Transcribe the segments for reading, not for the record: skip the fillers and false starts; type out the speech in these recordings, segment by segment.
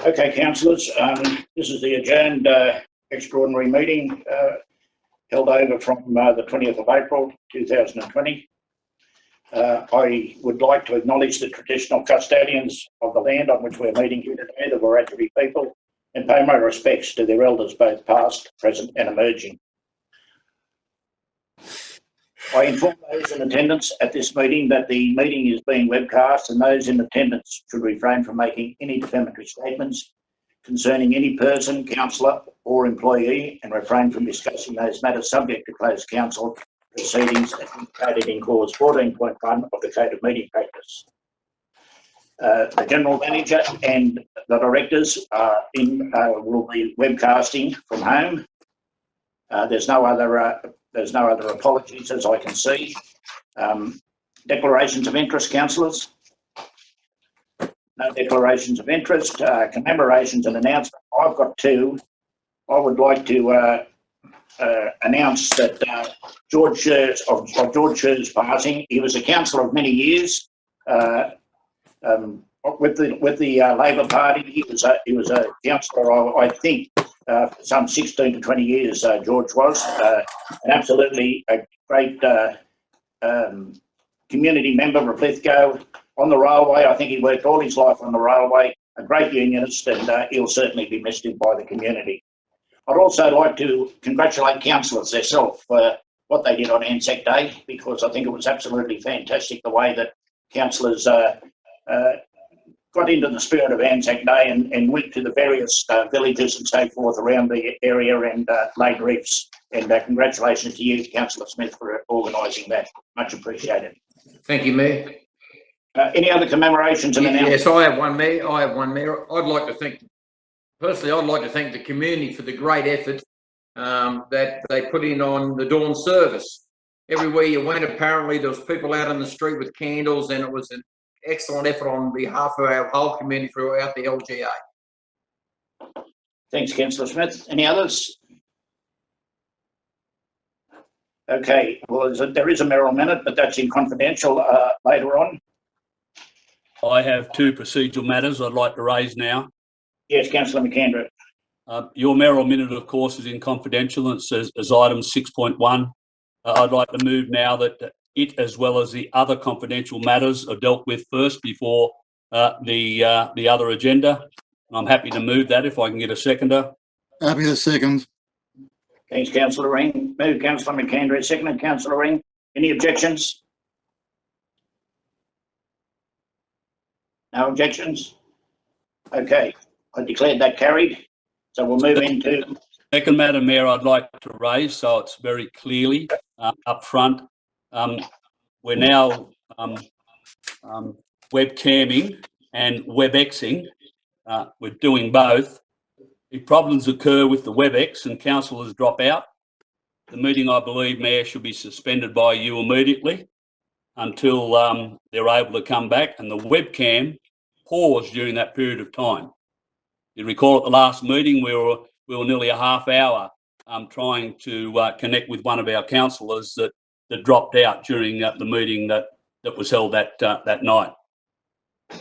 Okay, councillors, this is the adjourned extraordinary meeting held over from the 20th of April 2020. I would like to acknowledge the traditional custodians of the land on which we're meeting here today, the Wiradjuri people, and pay my respects to their elders, both past, present and emerging. I inform those in attendance at this meeting that the meeting is being webcast, and those in attendance should refrain from making any defamatory statements concerning any person, councillor or employee, and refrain from discussing those matters subject to closed council proceedings as indicated in clause 14.1 of the Code of Meeting Practice. The General Manager and the Directors will be webcasting from home. There's no other apologies as I can see. Declarations of interest, councillors? No declarations of interest. Commemorations and announcements. I've got two. I would like to announce that George Scher's passing. He was a councillor of many years with the Labor Party. He was a councillor, I think, for some 16 to 20 years. George was an absolutely a great community member of Lithgow on the railway. I think he worked all his life on the railway. A great unionist, and he'll certainly be missed by the community. I'd also like to congratulate councillors themselves for what they did on Anzac Day, because I think it was absolutely fantastic the way that councillors got into the spirit of Anzac Day and went to the various villages and so forth around the area and laid reefs. And congratulations to you, Councillor Smith, for organising that. Much appreciated. Thank you, Mayor. Any other commemorations and announcements? Yes, I have one, Mayor. I'd like to thank the community for the great effort that they put in on the dawn service. Everywhere you went, apparently there was people out on the street with candles, and it was an excellent effort on behalf of our whole community throughout the LGA. Thanks, Councillor Smith. Any others? Okay, well, there is a Merrill minute, but that's in confidential later on. I have two procedural matters I'd like to raise now. Yes, Councillor McAndrew. Your Merrill minute, of course, is in confidential, and it says as item 6.1. I'd like to move now that it, as well as the other confidential matters, are dealt with first before the other agenda. I'm happy to move that if I can get a seconder. Happy to second. Thanks, Councillor Ring. Move, Councillor McAndrew. Seconded, Councillor Ring. Any objections? No objections? Okay, I declared that carried. So we'll move into... Second matter, Mayor, I'd like to raise, so it's very clearly up front. We're now webcamming and WebExing. We're doing both. If problems occur with the WebEx and councillors drop out, the meeting, I believe, Mayor, should be suspended by you immediately until they're able to come back, and the webcam pause during that period of time. You recall at the last meeting we were nearly a half hour trying to connect with one of our councillors that dropped out during the meeting that was held that night.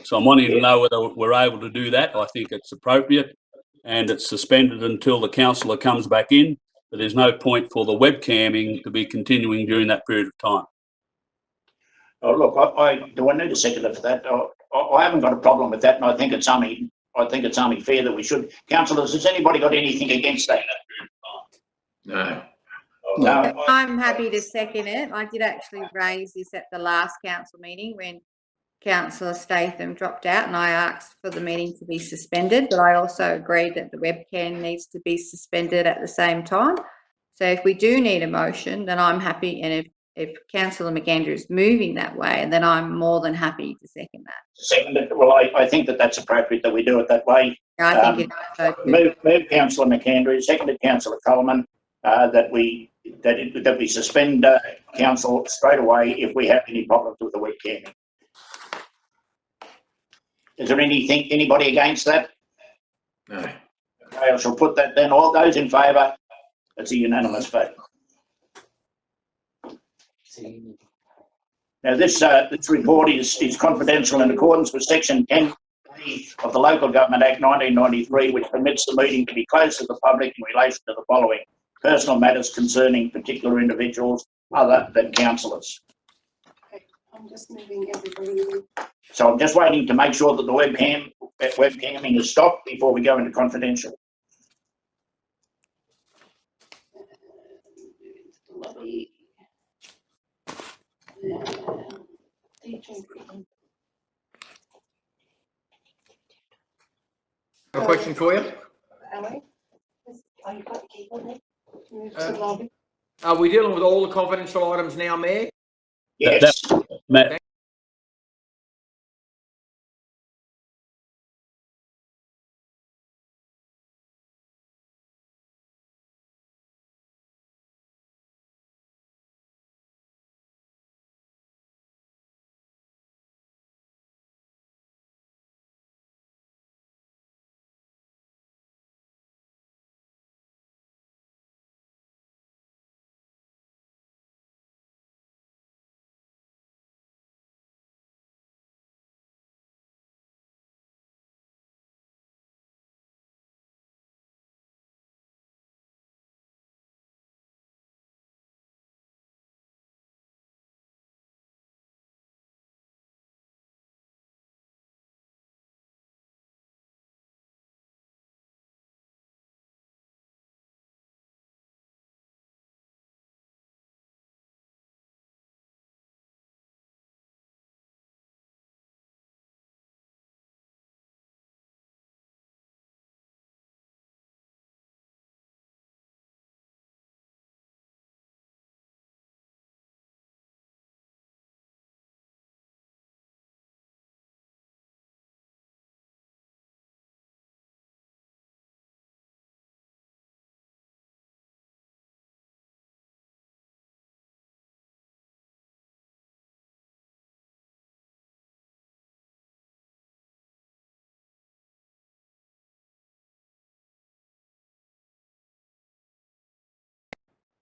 So I'm wanting to know whether we're able to do that. I think it's appropriate, and it's suspended until the councillor comes back in, but there's no point for the webcamming to be continuing during that period of time. Oh, look, do I need a seconder for that? I haven't got a problem with that, and I think it's only fair that we should. Councillors, has anybody got anything against that? No. No. I'm happy to second it. I did actually raise this at the last council meeting when Councillor Statham dropped out, and I asked for the meeting to be suspended, but I also agreed that the webcam needs to be suspended at the same time. So if we do need a motion, then I'm happy, and if Councillor McAndrew is moving that way, and then I'm more than happy to second that. Seconded. Well, I think that's appropriate that we do it that way. I think it's move Councillor McAndrew, seconded Councillor Coleman, that we suspend council straight away if we have any problems with the webcam. Is there anybody against that? No. Okay, I shall put that then. All those in favour, it's a unanimous vote. Now, this report is confidential in accordance with Section 10 of the Local Government Act 1993, which permits the meeting to be closed to the public in relation to the following: personal matters concerning particular individuals other than councillors. Okay, I'm just moving everybody. So I'm just waiting to make sure that the webcamming is stopped before we go into confidential. Lobby. A question for you? Ali? Oh, you've got the keyboard there? Move to lobby. Are we dealing with all the confidential items now, Mayor? Yes. Matt,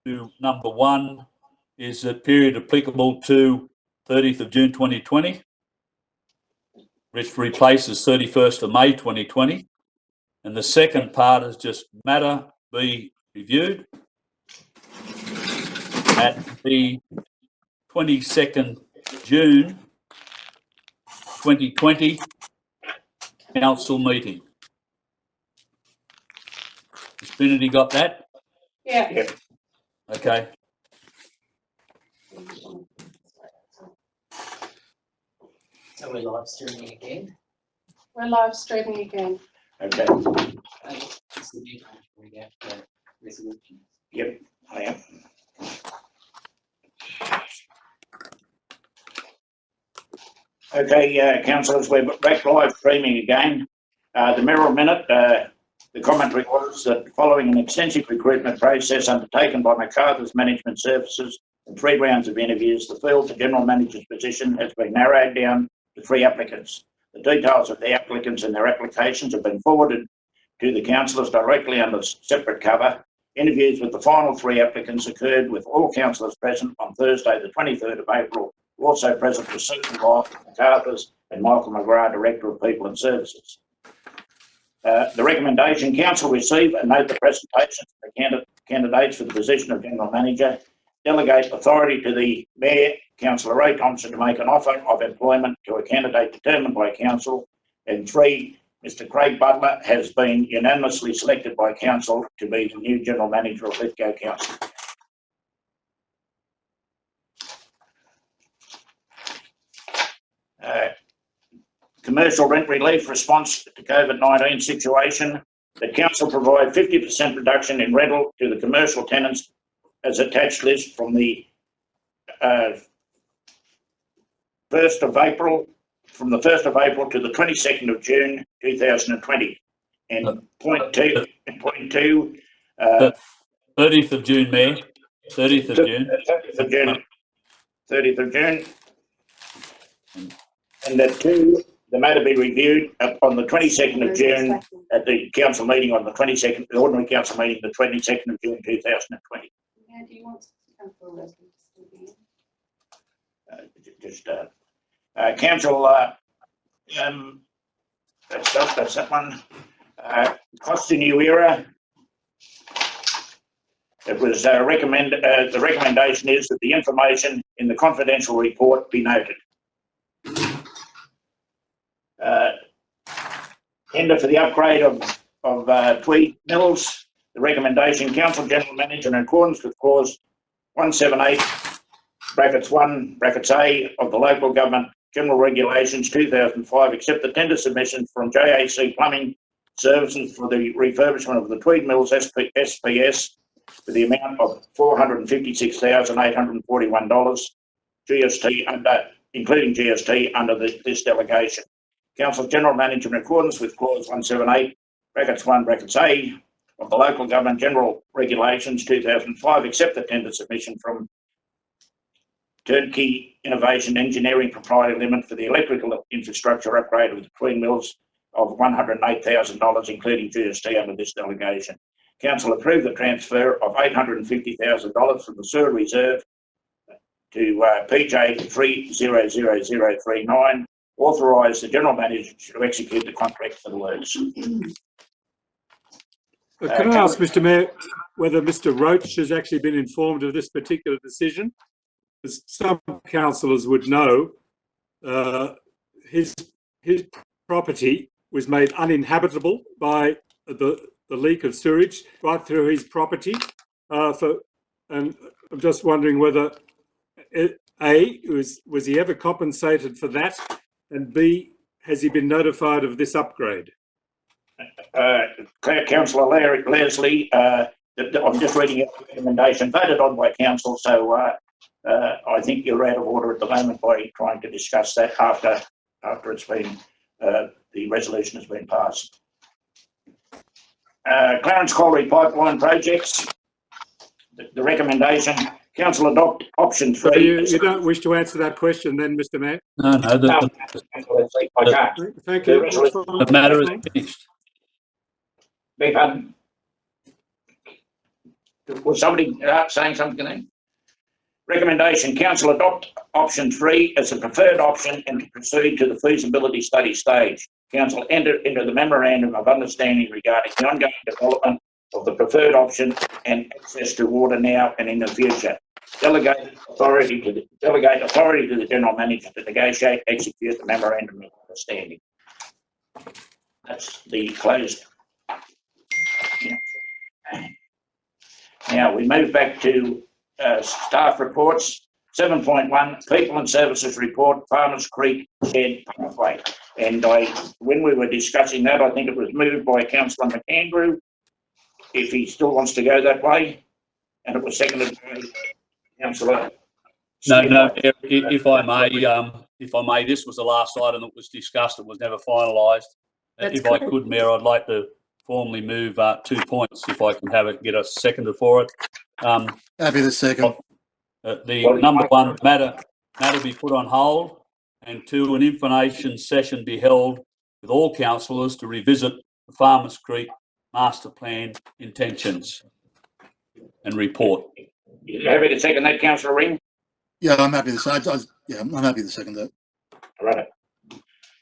to number 1 is the period applicable to 30th of June 2020, which replaces 31st of May 2020. And the second part is just matter be reviewed at the 22nd June 2020 council meeting. Has Trinity got that? Yeah. Okay. So we're live streaming again. We're live streaming again. Okay. It's the new one we get the resolution. Yep, I am. Okay, councillors, we're back live streaming again. The Mirror Minute, the commentary was that following an extensive recruitment process undertaken by MacArthur's Management Services and 3 rounds of interviews, the field for General Manager's position has been narrowed down to 3 applicants. The details of the applicants and their applications have been forwarded to the councillors directly under separate cover. Interviews with the final 3 applicants occurred with all councillors present on Thursday, the 23rd of April. Also present was Susan Lott, MacArthur's, and Michael McGrath, Director of People and Services. The recommendation, council receive and note the presentations of the candidates for the position of General Manager. Delegate authority to the Mayor, Councillor Ray Thompson, to make an offer of employment to a candidate determined by council. And 3, Mr. Craig Butler has been unanimously selected by council to be the new General Manager of Lithgow Council. Commercial rent relief response to COVID-19 situation. The council provide 50% reduction in rental to the commercial tenants as attached list from the 1st of April, from the 1st of April to the 22nd of June 2020. And point two, 30th of June, Mayor. 30th of June. 30th of June. 30th of June. And that 2, the matter be reviewed on the 22nd of June at the council meeting on the 22nd, the ordinary council meeting, the 22nd of June 2020. Yeah, do you want to come forward? just, council, that's that one. Cost to New Era. It was the recommendation is that the information in the confidential report be noted. Tender for the upgrade of Tweed Mills. The recommendation, Council General Manager, in accordance with clause 178 brackets 1 brackets A of the Local Government General Regulations 2005, accept the tender submission from JAC Plumbing Services for the refurbishment of the Tweed Mills SPS for the amount of $456,841 GST including GST under this delegation. Council General Manager, in accordance with clause 178 brackets 1 brackets A of the Local Government General Regulations 2005, accept the tender submission from Turnkey Innovation Engineering Proprietary Limited for the electrical infrastructure upgrade of the Tweed Mills of $108,000 including GST under this delegation. Council approve the transfer of $850,000 from the sewer reserve to PJ 300039. Authorise the General Manager to execute the contract for the works. Can I ask, Mr. Mayor, whether Mr. Roach has actually been informed of this particular decision? As some councillors would know, his property was made uninhabitable by the leak of sewage right through his property. And I'm just wondering whether A, was he ever compensated for that, and B, has he been notified of this upgrade? Councillor Leslie, I'm just reading out the recommendation voted on by council, so I think you're out of order at the moment by trying to discuss that after it's been the resolution has been passed. Clarence Colliery Pipeline Projects. The recommendation, council adopt option 3. You don't wish to answer that question then, Mr. Mayor? No, I can't. Thank you. the matter is finished. Beg pardon? Was somebody saying something then? Recommendation, council adopt option 3 as a preferred option and to proceed to the feasibility study stage. Council enter into the memorandum of understanding regarding the ongoing development of the preferred option and access to water now and in the future. Delegate authority to the General Manager to negotiate, execute the memorandum of understanding. That's the closed. Now we move back to staff reports. 7.1 People and Services Report, Farmers Creek Shed Pathway. And when we were discussing that, I think it was moved by Councillor McAndrew, if he still wants to go that way, and it was seconded by Councillor. No, if I may, this was the last item that was discussed. It was never finalised. If I could, Mayor, I'd like to formally move 2 points, if I can have it, get a seconder for it. Happy to second. The number 1 matter be put on hold, and 2, an information session be held with all councillors to revisit the Farmers Creek Master Plan intentions and report. You happy to second that, Councillor Ring? Yeah, I'm happy to second. I'm happy to second that. All right.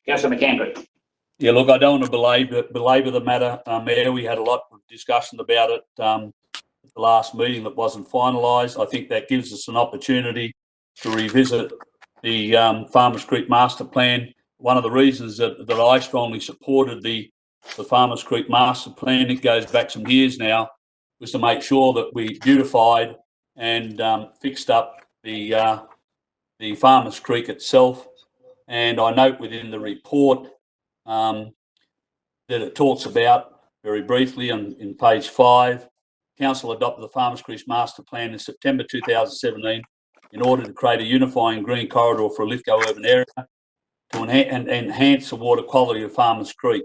Councillor McAndrew. Yeah, look, I don't want to belabor the matter, Mayor. We had a lot of discussion about it at the last meeting that wasn't finalised. I think that gives us an opportunity to revisit the Farmers Creek Master Plan. One of the reasons that I strongly supported the Farmers Creek Master Plan, it goes back some years now, was to make sure that we beautified and fixed up the Farmers Creek itself. And I note within the report that it talks about, very briefly in page 5, Council adopted the Farmers Creek Master Plan in September 2017 in order to create a unifying green corridor for a Lithgow urban area to enhance the water quality of Farmers Creek.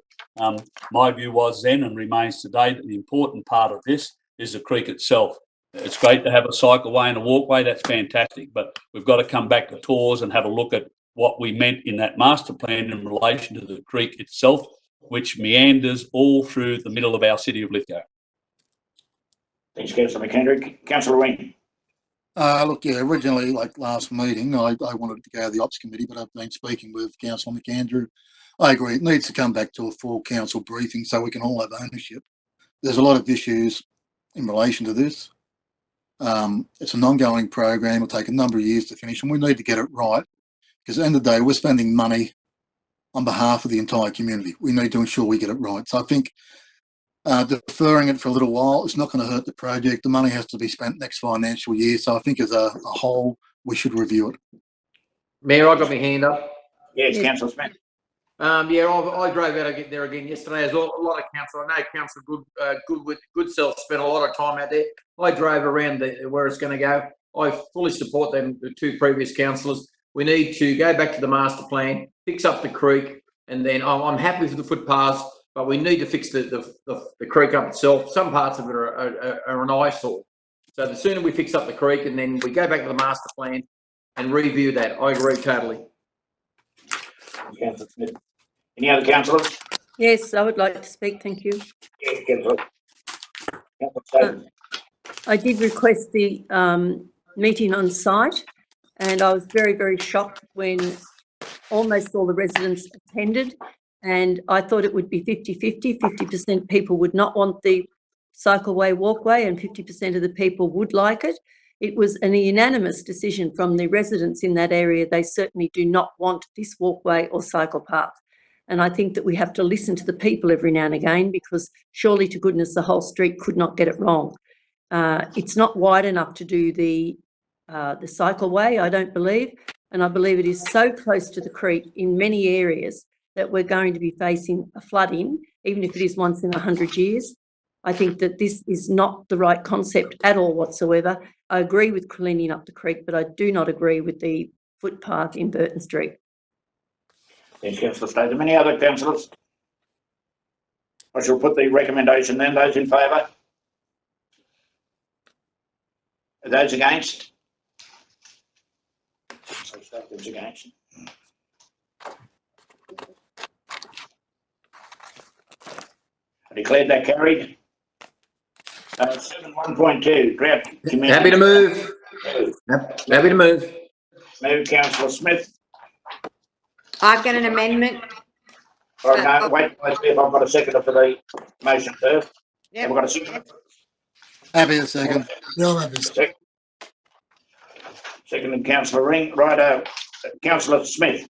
My view was then and remains today that the important part of this is the creek itself. It's great to have a cycleway and a walkway, that's fantastic, but we've got to come back to tours and have a look at what we meant in that master plan in relation to the creek itself, which meanders all through the middle of our city of Lithgow. Thanks, Councillor McAndrew. Councillor Wing. Look, yeah, originally, like last meeting, I wanted to go to the Ops Committee, but I've been speaking with Councillor McAndrew. I agree, it needs to come back to a full council briefing so we can all have ownership. There's a lot of issues in relation to this. It's an ongoing program, it'll take a number of years to finish, and we need to get it right, because at the end of the day, we're spending money on behalf of the entire community. We need to ensure we get it right. So I think deferring it for a little while, it's not going to hurt the project. The money has to be spent next financial year. So I think as a whole, we should review it. Mayor, I got my hand up. Yes, Councillor Smith. Yeah, I drove out there again yesterday. As a lot of council, I know Councillor Goodself spent a lot of time out there. I drove around where it's going to go. I fully support them, the two previous councillors. We need to go back to the master plan, fix up the creek, and then I'm happy with the footpaths, but we need to fix the creek up itself. Some parts of it are an eyesore. So the sooner we fix up the creek and then we go back to the master plan and review that, I agree totally. Councillor Smith. Any other councillors? Yes, I would like to speak, thank you. Yes, Councillor. Councillor I did request the meeting on site, and I was very, very shocked when almost all the residents attended, and I thought it would be 50-50. 50% people would not want the cycleway walkway and 50% of the people would like it. It was a unanimous decision from the residents in that area. They certainly do not want this walkway or cycle path. And I think that we have to listen to the people every now and again, because surely to goodness the whole street could not get it wrong. It's not wide enough to do the cycleway, I don't believe. And I believe it is so close to the creek in many areas that we're going to be facing a flooding, even if it is once in 100 years. I think that this is not the right concept at all whatsoever. I agree with cleaning up the creek, but I do not agree with the footpath in Burton Street. Thanks, Councillor Statham. Any other councillors? I shall put the recommendation then. Those in favour? Those against? Councillor Statham's against. I declared that carried. 7.1.2, drought committee. Happy to move. Happy to move. Move, Councillor Smith. I've got an amendment. Oh, no, wait, let's see if I've got a seconder for the motion first. Yep. Have we got a seconder? Happy a second. Seconded Councillor Ring. Righto. Councillor Smith.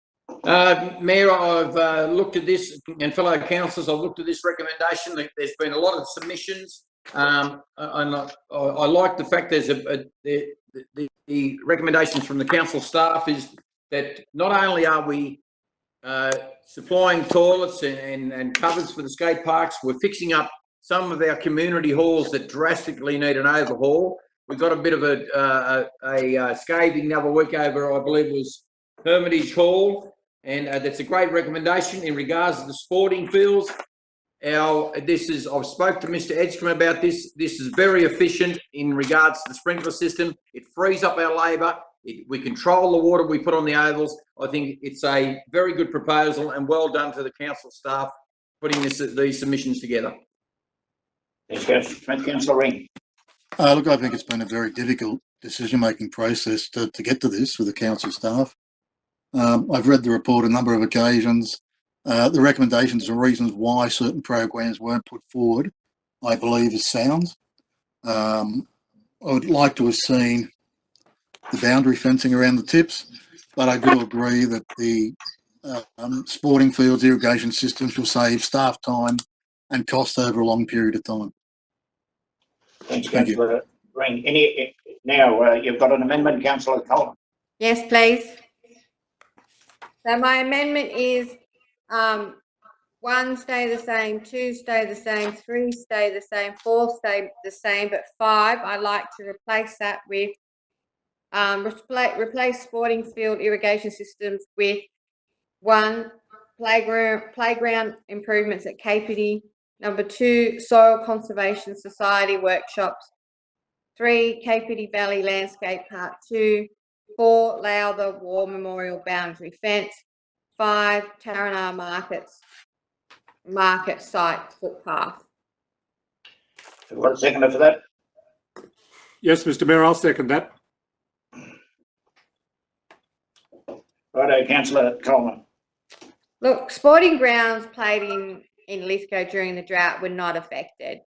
Mayor, I've looked at this, and fellow councillors, I've looked at this recommendation. There's been a lot of submissions, and I like the fact there's the recommendations from the council staff is that not only are we supplying toilets and covers for the skate parks, we're fixing up some of our community halls that drastically need an overhaul. We've got a bit of a scathing the other week over, I believe it was Hermitage Hall, and that's a great recommendation in regards to the sporting fields. I've spoke to Mr. Edstrom about this. This is very efficient in regards to the sprinkler system. It frees up our labour. We control the water we put on the ovals. I think it's a very good proposal, and well done to the council staff putting these submissions together. Thanks, Councillor Smith. Councillor Ring. Look, I think it's been a very difficult decision-making process to get to this with the council staff. I've read the report a number of occasions. The recommendations and reasons why certain programs weren't put forward, I believe, is sound. I would like to have seen the boundary fencing around the tips, but I do agree that the sporting fields irrigation systems will save staff time and cost over a long period of time. Thanks, Councillor Ring. Now, you've got an amendment, Councillor Collins. Yes, please. So my amendment is 1 stay the same, 2 stay the same, 3 stay the same, 4 stay the same, but 5 I'd like to replace that with replace sporting field irrigation systems with 1 playground improvements at Capity, number 2 soil conservation society workshops, 3 Capity Valley Landscape Park 2, 4 Lowther War Memorial Boundary Fence, 5 Tarranar Market Site Footpath. Have we got a seconder for that? Yes, Mr Mayor, I'll second that. Righto, councillor Coleman. Look, sporting grounds played in Lithgow during the drought were not affected.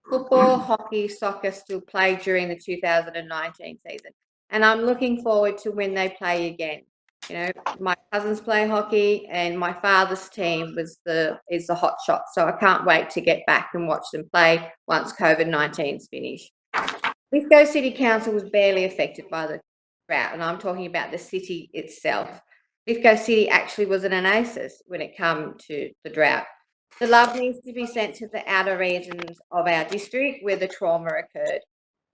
Football, hockey, soccer still played during the 2019 season. And I'm looking forward to when they play again. You know, my cousins play hockey and my father's team is the Hot Shots. So I can't wait to get back and watch them play once COVID-19 is finished. Lithgow City Council was barely affected by the drought, and I'm talking about the city itself. Lithgow City actually was an oasis when it came to the drought. The love needs to be sent to the outer regions of our district where the trauma occurred.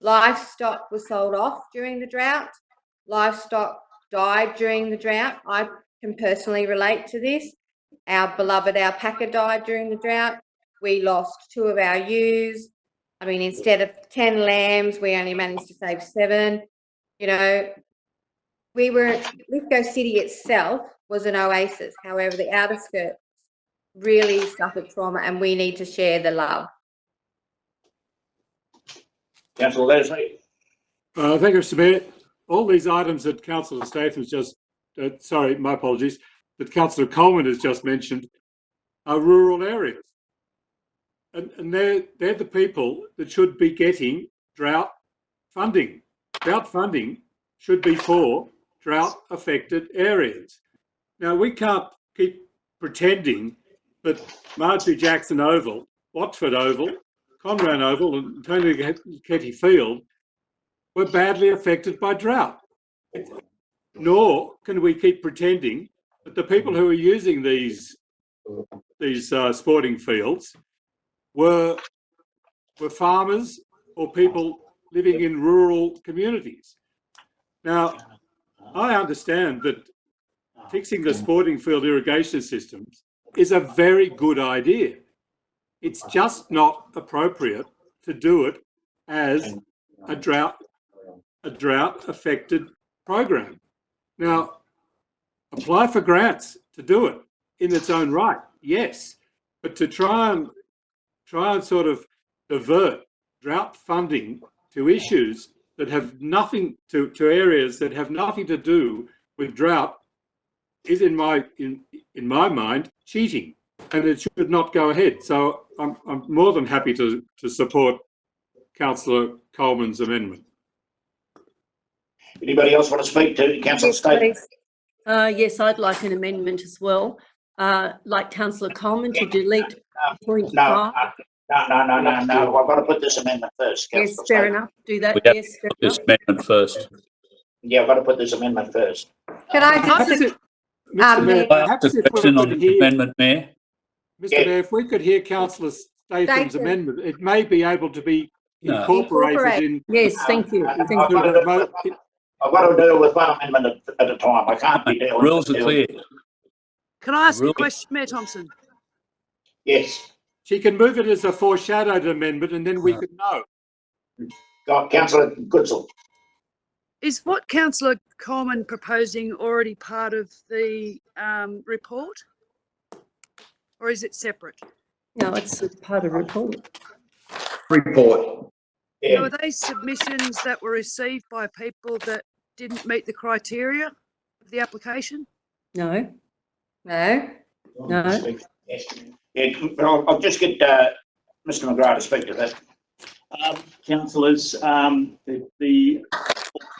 Livestock was sold off during the drought. Livestock died during the drought. I can personally relate to this. Our beloved alpaca died during the drought. We lost 2 of our ewes. I mean, instead of 10 lambs, we only managed to save 7. You know, Lithgow City itself was an oasis. However, the outer skirts really suffered trauma and we need to share the love. Councillor Leslie. Thank you, Mr Mayor. All these items that Councillor Statham's just, sorry, my apologies, that Councillor Coleman has just mentioned are rural areas. And they're the people that should be getting drought funding. Drought funding should be for drought-affected areas. Now, we can't keep pretending that Marjorie Jackson Oval, Watford Oval, Conran Oval and Tony Ketty Field were badly affected by drought. Nor can we keep pretending that the people who are using these sporting fields were farmers or people living in rural communities. Now, I understand that fixing the sporting field irrigation systems is a very good idea. It's just not appropriate to do it as a drought-affected program. Now, apply for grants to do it in its own right, yes, but to try and sort of divert drought funding to issues that have nothing to areas that have nothing to do with drought is in my mind cheating, and it should not go ahead. So I'm more than happy to support Councillor Coleman's amendment. Anybody else want to speak to Councillor Statham? Yes, I'd like an amendment as well. Like Councillor Coleman to delete point 5. No. I've got to put this amendment first. Yes, Councillor fair Statham. enough. Do that. We have Yes, to fair put this enough. amendment first. Yeah, I've got to put this amendment first. Can I just, Mr Mayor, I ask perhaps a if we question on could the hear, amendment, Mayor. Mr Mayor, if we could hear Councillor Statham's Statham. amendment, it may be able to be No. incorporated in. Yes, thank you. Thank I've you. got to deal with one amendment at a time. I can't be dealing. Rules are clear. Can I ask Really? a question, Mayor Thompson? Yes. She can move it as a foreshadowed amendment and then we could know. Councillor Goodsall. Is what Councillor Coleman proposing already part of the report? Or is it separate? No, it's a part of the report. Report. So Yeah. are they submissions that were received by people that didn't meet the criteria of the application? No, no, no. Yes. Yeah, but I'll just get Mr McGrath to speak to that. Councillors, the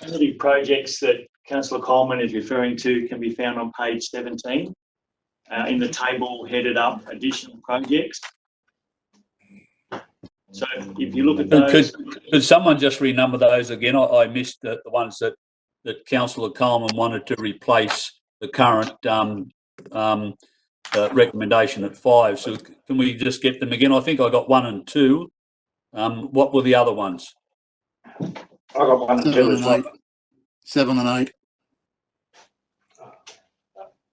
alternative projects that Councillor Coleman is referring to can be found on page 17 in the table headed up additional projects. So if you look at those... Could someone just renumber those again? I missed the ones that Councillor Coleman wanted to replace the current recommendation at 5. So can we just get them again? I think I got 1 and 2. What were the other ones? I got 1 and 2 as well. 7 and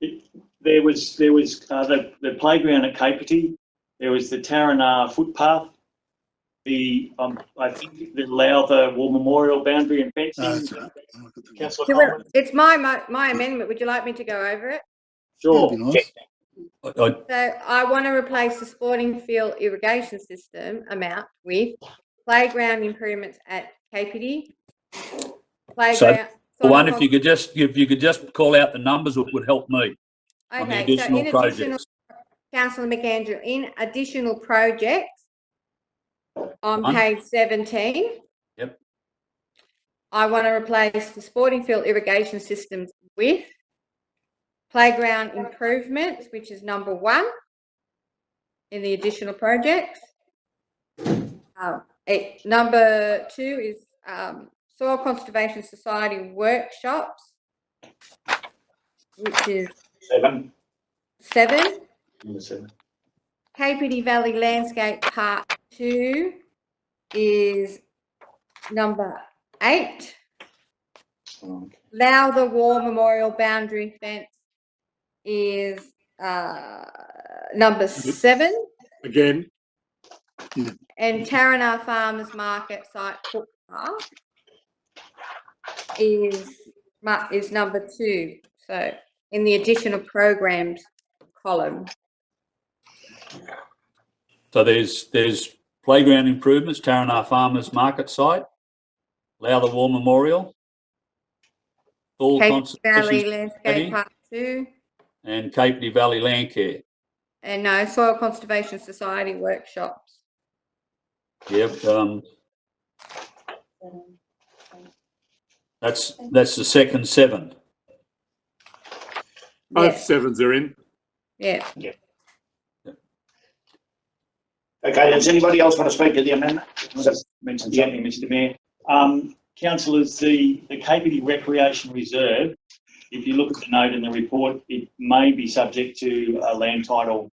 8. There was the playground at Capity. There was the Tarana footpath. I think the Lowther War Memorial boundary and fencing. Councillor Coleman. it's my amendment. Would you like me to go over it? Sure. That'd be nice. So I want to replace the sporting field irrigation system amount with playground improvements at Capity, playground For one, soil if you could just call out the numbers, it would help me on the Okay, so additional in additional, projects. councillor McAndrew, in additional projects on One. page 17. Yep. I want to replace the sporting field irrigation systems with playground improvements, which is number 1 in the additional projects. Number 2 is Soil Conservation Society workshops, which is 7. 7. Number 7. Kapiti Valley Landscape Part 2 is number 8. Okay. Lowther War Memorial Boundary Fence is number 7. Again, And Tarranar Farmers Market Site footpath is number 2. So in the additional programs column. So there's playground improvements, Tarranar Farmers Market Site, Lowther War Memorial, Thorl Kapiti Valley Conservation Landscape Society, Part 2. and Kapiti Valley Land Care. And no, Soil Conservation Society workshops. Yep. That's the second 7. both Yeah, 7s are in. yeah. Okay, does anybody else want to speak to the amendment? Can I just mention something, Mr Mayor? Councillors, the Kapiti Recreation Reserve, if you look at the note in the report, it may be subject to a land title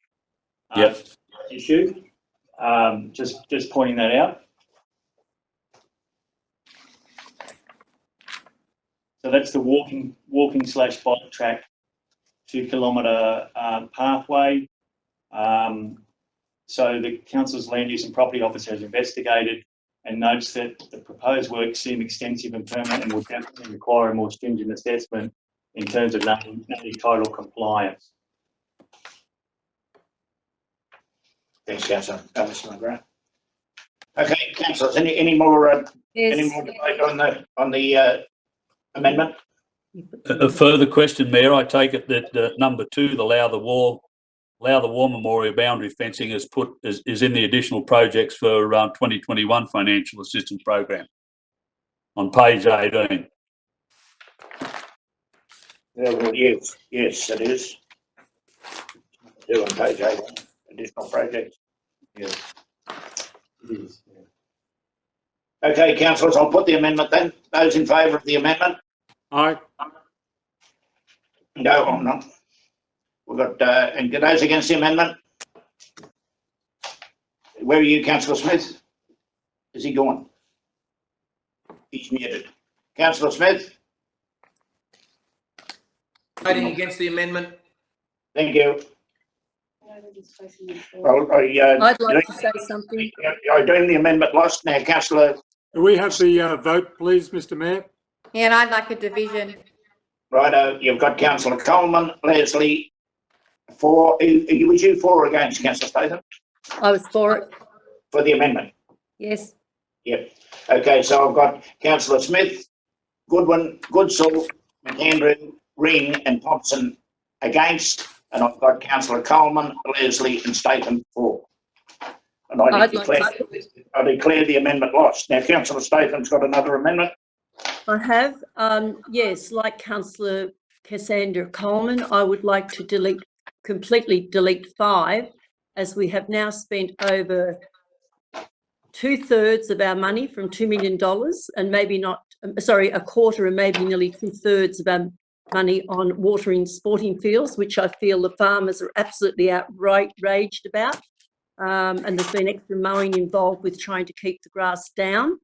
Yep. issue. Just pointing that out. So that's the walking/bike track 2 kilometre pathway. So the council's land use and property office has investigated and notes that the proposed works seem extensive and permanent and would definitely require a more stringent assessment in terms of native title compliance. Thanks, Councillor. Mr. McGrath. Okay, councillors, any more Yes, debate on the amendment? A further question, Mayor. I take it that number 2, the Lowther War Memorial boundary fencing is in the additional projects for 2021 financial assistance program on page 18. Yeah, well, yes, it is. 2 on page 8, additional projects. Yes, it is. Yeah. Okay, councillors, I'll put the amendment then. Those in favour of the amendment? Aye. No, I'm not. We've got, and those against the amendment? Where are you, Councillor Smith? Is he gone? He's muted. Councillor Smith? Voting against the amendment. Thank you. I'd like to say something. I deem the amendment lost. Now, Councillor, Do we have the vote, please, Mr Mayor? Yeah, and I'd like a division. righto, you've got Councillor Coleman, Leslie, for, was you for or against, Councillor Statham? I was for it. For the amendment? Yes. Yep. Okay, so I've got Councillor Smith, Goodwin, Goodsall, McAndrew, Ring and Thompson against, and I've got Councillor Coleman, Leslie and Statham for. And I declare the amendment lost. Now, Councillor Statham's got another amendment. I have, yes, like Councillor Cassandra Coleman, I would like to completely delete 5, as we have now spent over 2/3 of our money from $2 million and maybe not, sorry, a quarter and maybe nearly 2/3 of our money on watering sporting fields, which I feel the farmers are absolutely outraged about. And there's been extra mowing involved with trying to keep the grass down.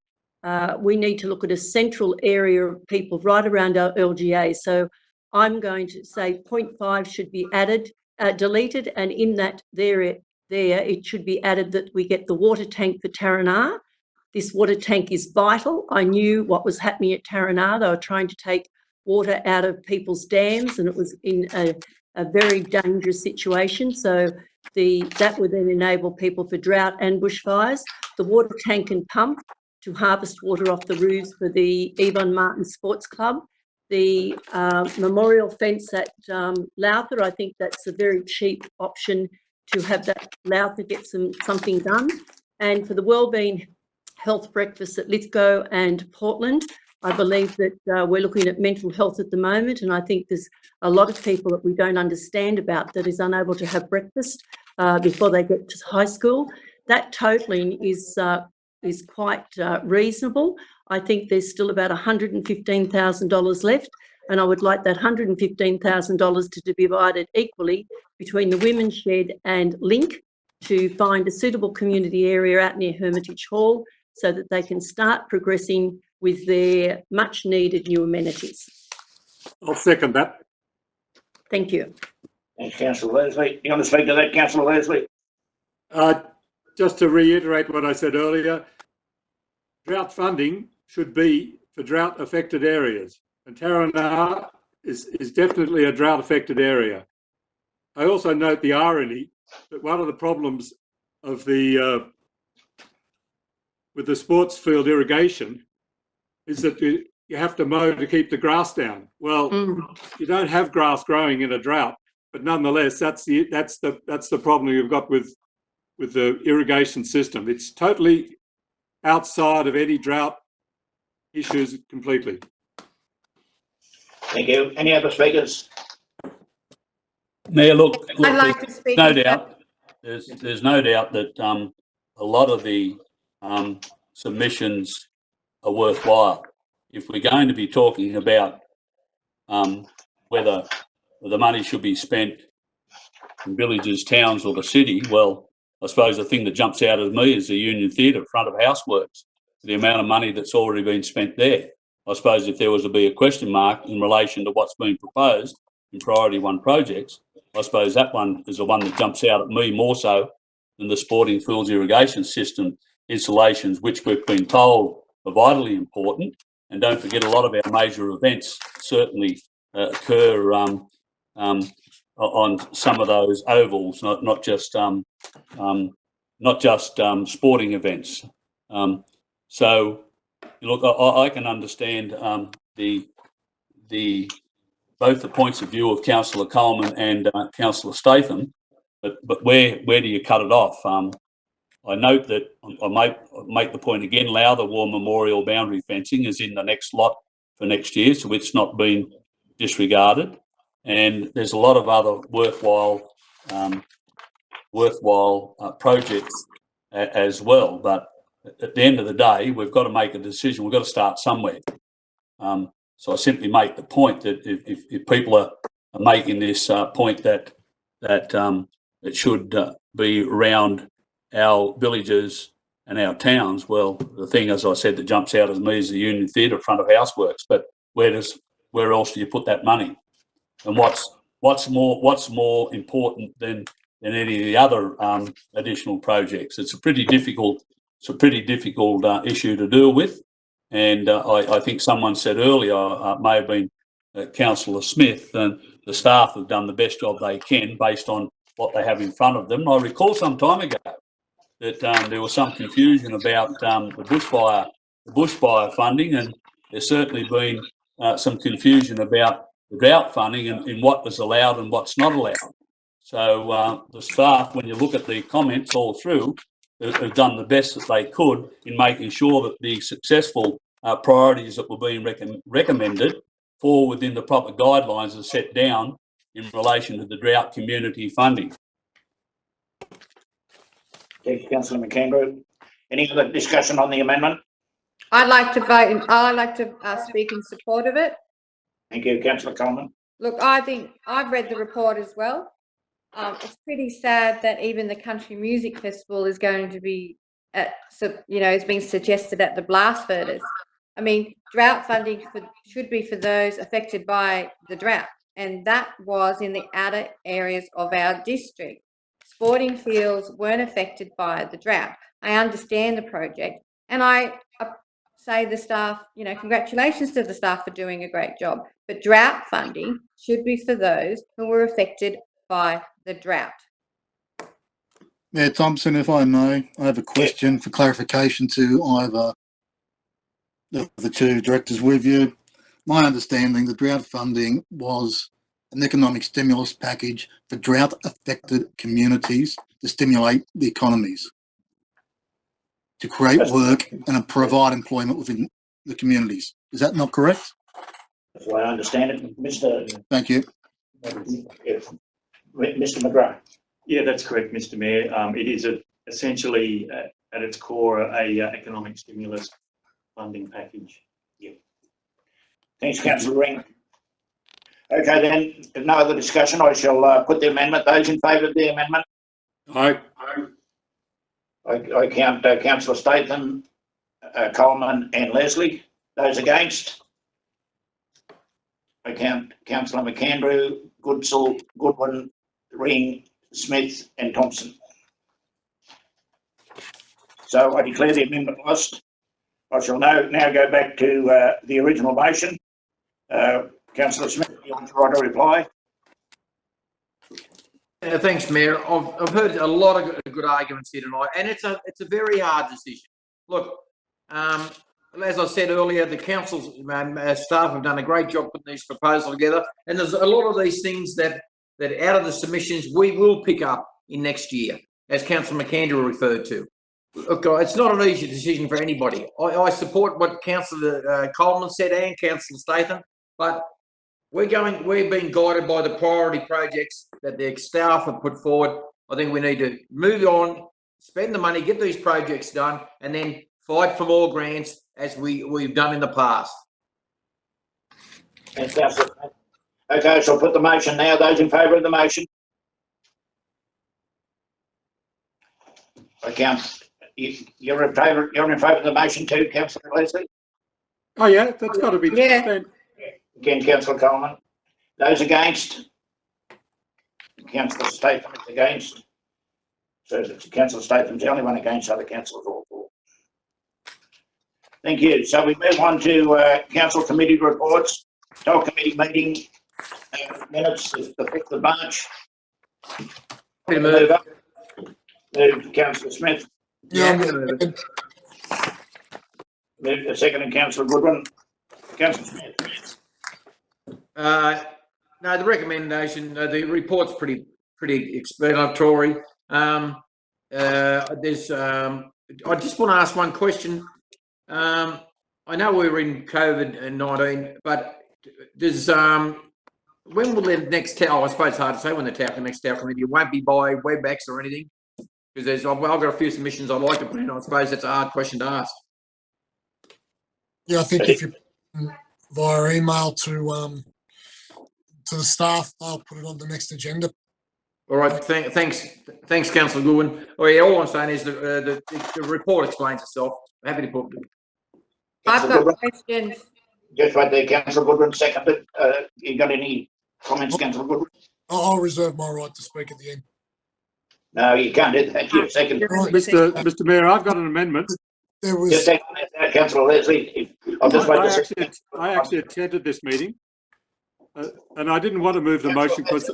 We need to look at a central area of people right around our LGA. So I'm going to say 0.5 should be added, deleted, and in that there it should be added that we get the water tank for Tarranar. This water tank is vital. I knew what was happening at Tarranar. They were trying to take water out of people's dams and it was in a very dangerous situation. So that would then enable people for drought and bushfires. The water tank and pump to harvest water off the roofs for the Yvonne Martin Sports Club The memorial fence at Lowther, I think that's a very cheap option to have that Lowther get something done. And for the Wellbeing Health Breakfast at Lithgow and Portland, I believe that we're looking at mental health at the moment, and I think there's a lot of people that we don't understand about that is unable to have breakfast before they get to high school. That totaling is quite reasonable. I think there's still about $115,000 left, and I would like that $115,000 to be divided equally between the Women's Shed and Link to find a suitable community area out near Hermitage Hall so that they can start progressing with their much needed new amenities. I'll second that. Thank you. Thanks, Councillor Leslie. You want to speak to that, Councillor Leslie? Just to reiterate what I said earlier, drought funding should be for drought affected areas, and Taranaha is definitely a drought affected area. I also note the irony that one of the problems of the with the sports field irrigation is that you have to mow to keep the grass down. Well, you don't have grass growing in a drought, but nonetheless, that's the problem you've got with the irrigation system. It's totally outside of any drought issues completely. Thank you. Any other speakers? Mayor, look, I'd like to speak. no doubt. There's no doubt that a lot of the submissions are worthwhile. If we're going to be talking about whether the money should be spent in villages, towns or the city, well, I suppose the thing that jumps out at me is the Union Theatre front of house works, the amount of money that's already been spent there. I suppose if there was to be a question mark in relation to what's been proposed in Priority 1 projects, I suppose that one is the one that jumps out at me more so than the sporting fields irrigation system installations, which we've been told are vitally important. And don't forget, a lot of our major events certainly occur on some of those ovals, not just sporting events. So, look, I can understand both the points of view of Councillor Coleman and Councillor Statham, but where do you cut it off? I note that I might make the point again, Lowther War Memorial boundary fencing is in the next lot for next year, so it's not been disregarded. And there's a lot of other worthwhile projects as well. But at the end of the day, we've got to make a decision. We've got to start somewhere. So I simply make the point that if people are making this point that it should be around our villages and our towns, well, the thing, as I said, that jumps out at me is the Union Theatre front of house works. But where else do you put that money? And what's more important than any of the other additional projects? It's a pretty difficult issue to deal with. And I think someone said earlier, may have been Councillor Smith, and the staff have done the best job they can based on what they have in front of them. And I recall some time ago that there was some confusion about the bushfire funding, and there's certainly been some confusion about the drought funding and what was allowed and what's not allowed. So the staff, when you look at the comments all through, have done the best that they could in making sure that the successful priorities that were being recommended fall within the proper guidelines as set down in relation to the drought community funding. Thank you, Councillor McAndrew. Any other discussion on the amendment? I'd like to vote. I'd like to speak in support of it. Thank you, Councillor Coleman. Look, I think I've read the report as well. It's pretty sad that even the Country Music Festival is going to be it's being suggested at the blast furnace. I mean, drought funding should be for those affected by the drought, and that was in the outer areas of our district. Sporting fields weren't affected by the drought. I understand the project, and I say the staff, congratulations to the staff for doing a great job. But drought funding should be for those who were affected by the drought. Mayor Thompson, if I may, I have a question for clarification to either of the two directors with you. my understanding, the drought funding was an economic stimulus package for drought affected communities to stimulate the economies, to create work and provide employment within the communities. Is that not correct? That's the way I understand it, Mr. Thank you. Mr. McGrath. Yeah, that's correct, Mr. Mayor. It is essentially at its core a economic stimulus funding package. Thanks, councillor Ring. Okay, then, if no other discussion, I shall put the amendment. Those in favour of the amendment? Aye. I count councillor Statham, Coleman and Leslie. Those against? I count councillor McAndrew, Goodsall, Goodwin, Ring, Smith and Thompson. So I declare the amendment lost. I shall now go back to the original motion. Councillor Smith, you want to write a reply? Thanks, Mayor. I've heard a lot of good arguments here tonight, and it's a very hard decision. Look, as I said earlier, the council staff have done a great job putting these proposals together, and there's a lot of these things that out of the submissions we will pick up in next year, as Councillor McAndrew referred to. Look, it's not an easy decision for anybody. I support what Councillor Coleman said and Councillor Statham, but we're being guided by the priority projects that the staff have put forward. I think we need to move on, spend the money, get these projects done, and then fight for more grants as we've done in the past. Thanks, councillor. Okay, so I'll put the motion now. Those in favour of the motion? I count. You're in favour of the motion too, councillor Leslie? Oh, yeah, that's got to be. Yeah. Again, councillor Coleman. Those against? Councillor Statham is against. So councillor Statham's the only one against, other councillors all for. Thank you. So we move on to council committee reports. Toll committee meeting minutes is the 5th of March. Move up. Move to councillor Smith. Move to second and councillor Goodwin. Councillor Smith. No, the recommendation, the report's pretty explanatory. I just want to ask one question. I know we're in COVID-19, but does when will the next tower? I suppose it's hard to say when the next tower committee. It won't be by WebEx or anything, because I've got a few submissions I'd like to put in. I suppose that's a hard question to ask. Yeah, I think if you via email to the staff, they'll put it on the next agenda. All right, thanks, Councillor Goodwin. Oh yeah, all I'm saying is the report explains itself. I'm happy to put it. I've got questions. Just right there, councillor Goodwin, seconded. You got any comments, councillor Goodwin? I'll reserve my right to speak at the end. No, you can't do that. You're second. Mr. Mayor, I've got an amendment. There was. Just second that, councillor Leslie. I'll just wait a second. I actually attended this meeting, and I didn't want to move the motion because.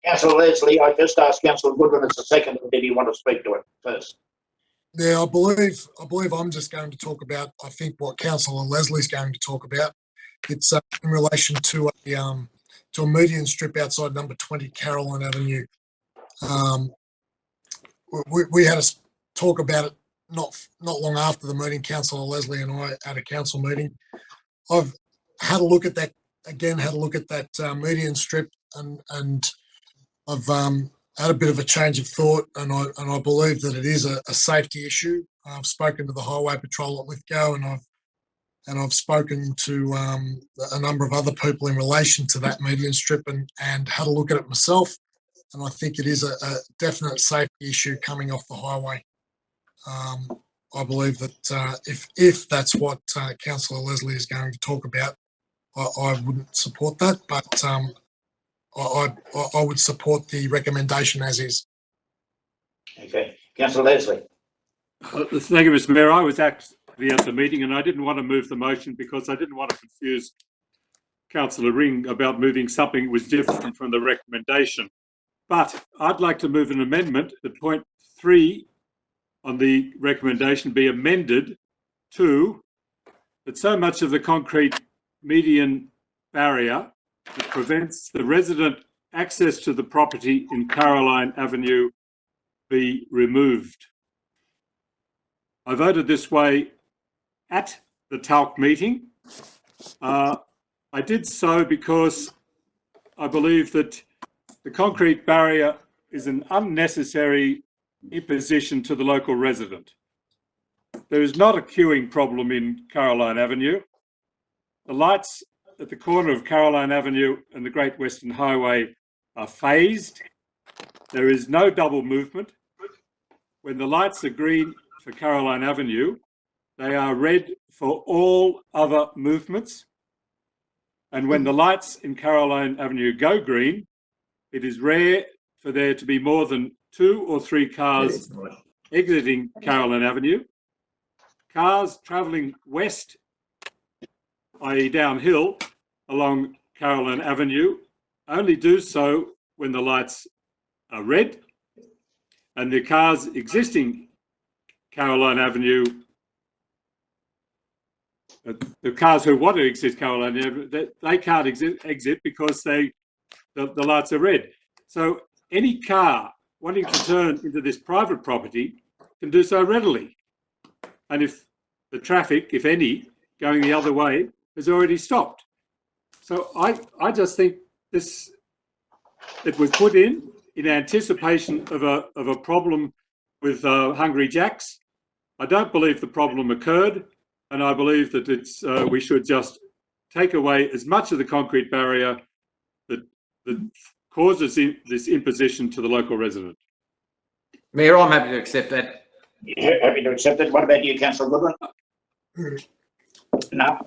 Councillor Leslie, I just asked councillor Goodwin as a second. Did he want to speak to it first? Yeah, I believe I'm just going to talk about, I think, what Councillor Leslie's going to talk about. It's in relation to a median strip outside number 20 Caroline Avenue. We had a talk about it not long after the meeting. Councillor Leslie and I had a council meeting. I've had a look at that again. Had a look at that median strip, and I've had a bit of a change of thought, and I believe that it is a safety issue. I've spoken to the Highway Patrol at Lithgow, and I've spoken to a number of other people in relation to that median strip, and had a look at it myself, and I think it is a definite safety issue coming off the highway. I believe that if that's what Councillor Leslie is going to talk about, I wouldn't support that, but I would support the recommendation as is. Okay, councillor Leslie. Thank you, Mr. Mayor. I was actually at the meeting, and I didn't want to move the motion because I didn't want to confuse Councillor Ring about moving something that was different from the recommendation. But I'd like to move an amendment that point 3 on the recommendation be amended to that so much of the concrete median barrier that prevents the resident access to the property in Caroline Avenue be removed. I voted this way at the TALC meeting. I did so because I believe that the concrete barrier is an unnecessary imposition to the local resident. There is not a queuing problem in Caroline Avenue. The lights at the corner of Caroline Avenue and the Great Western Highway are phased. There is no double movement. When the lights are green for Caroline Avenue, they are red for all other movements. And when the lights in Caroline Avenue go green, it is rare for there to be more than 2 or 3 cars exiting Caroline Avenue. Cars travelling west, i.e. downhill along Caroline Avenue, only do so when the lights are red, and the cars exiting Caroline Avenue, the cars who want to exit Caroline Avenue, they can't exit because the lights are red. So any car wanting to turn into this private property can do so readily. And if the traffic, if any, going the other way has already stopped. So I just think it was put in anticipation of a problem with Hungry Jack's. I don't believe the problem occurred, and I believe that we should just take away as much of the concrete barrier that causes this imposition to the local resident. Mayor, I'm happy to accept that. Yeah, happy to accept it. What about you, Councillor Goodwin? No.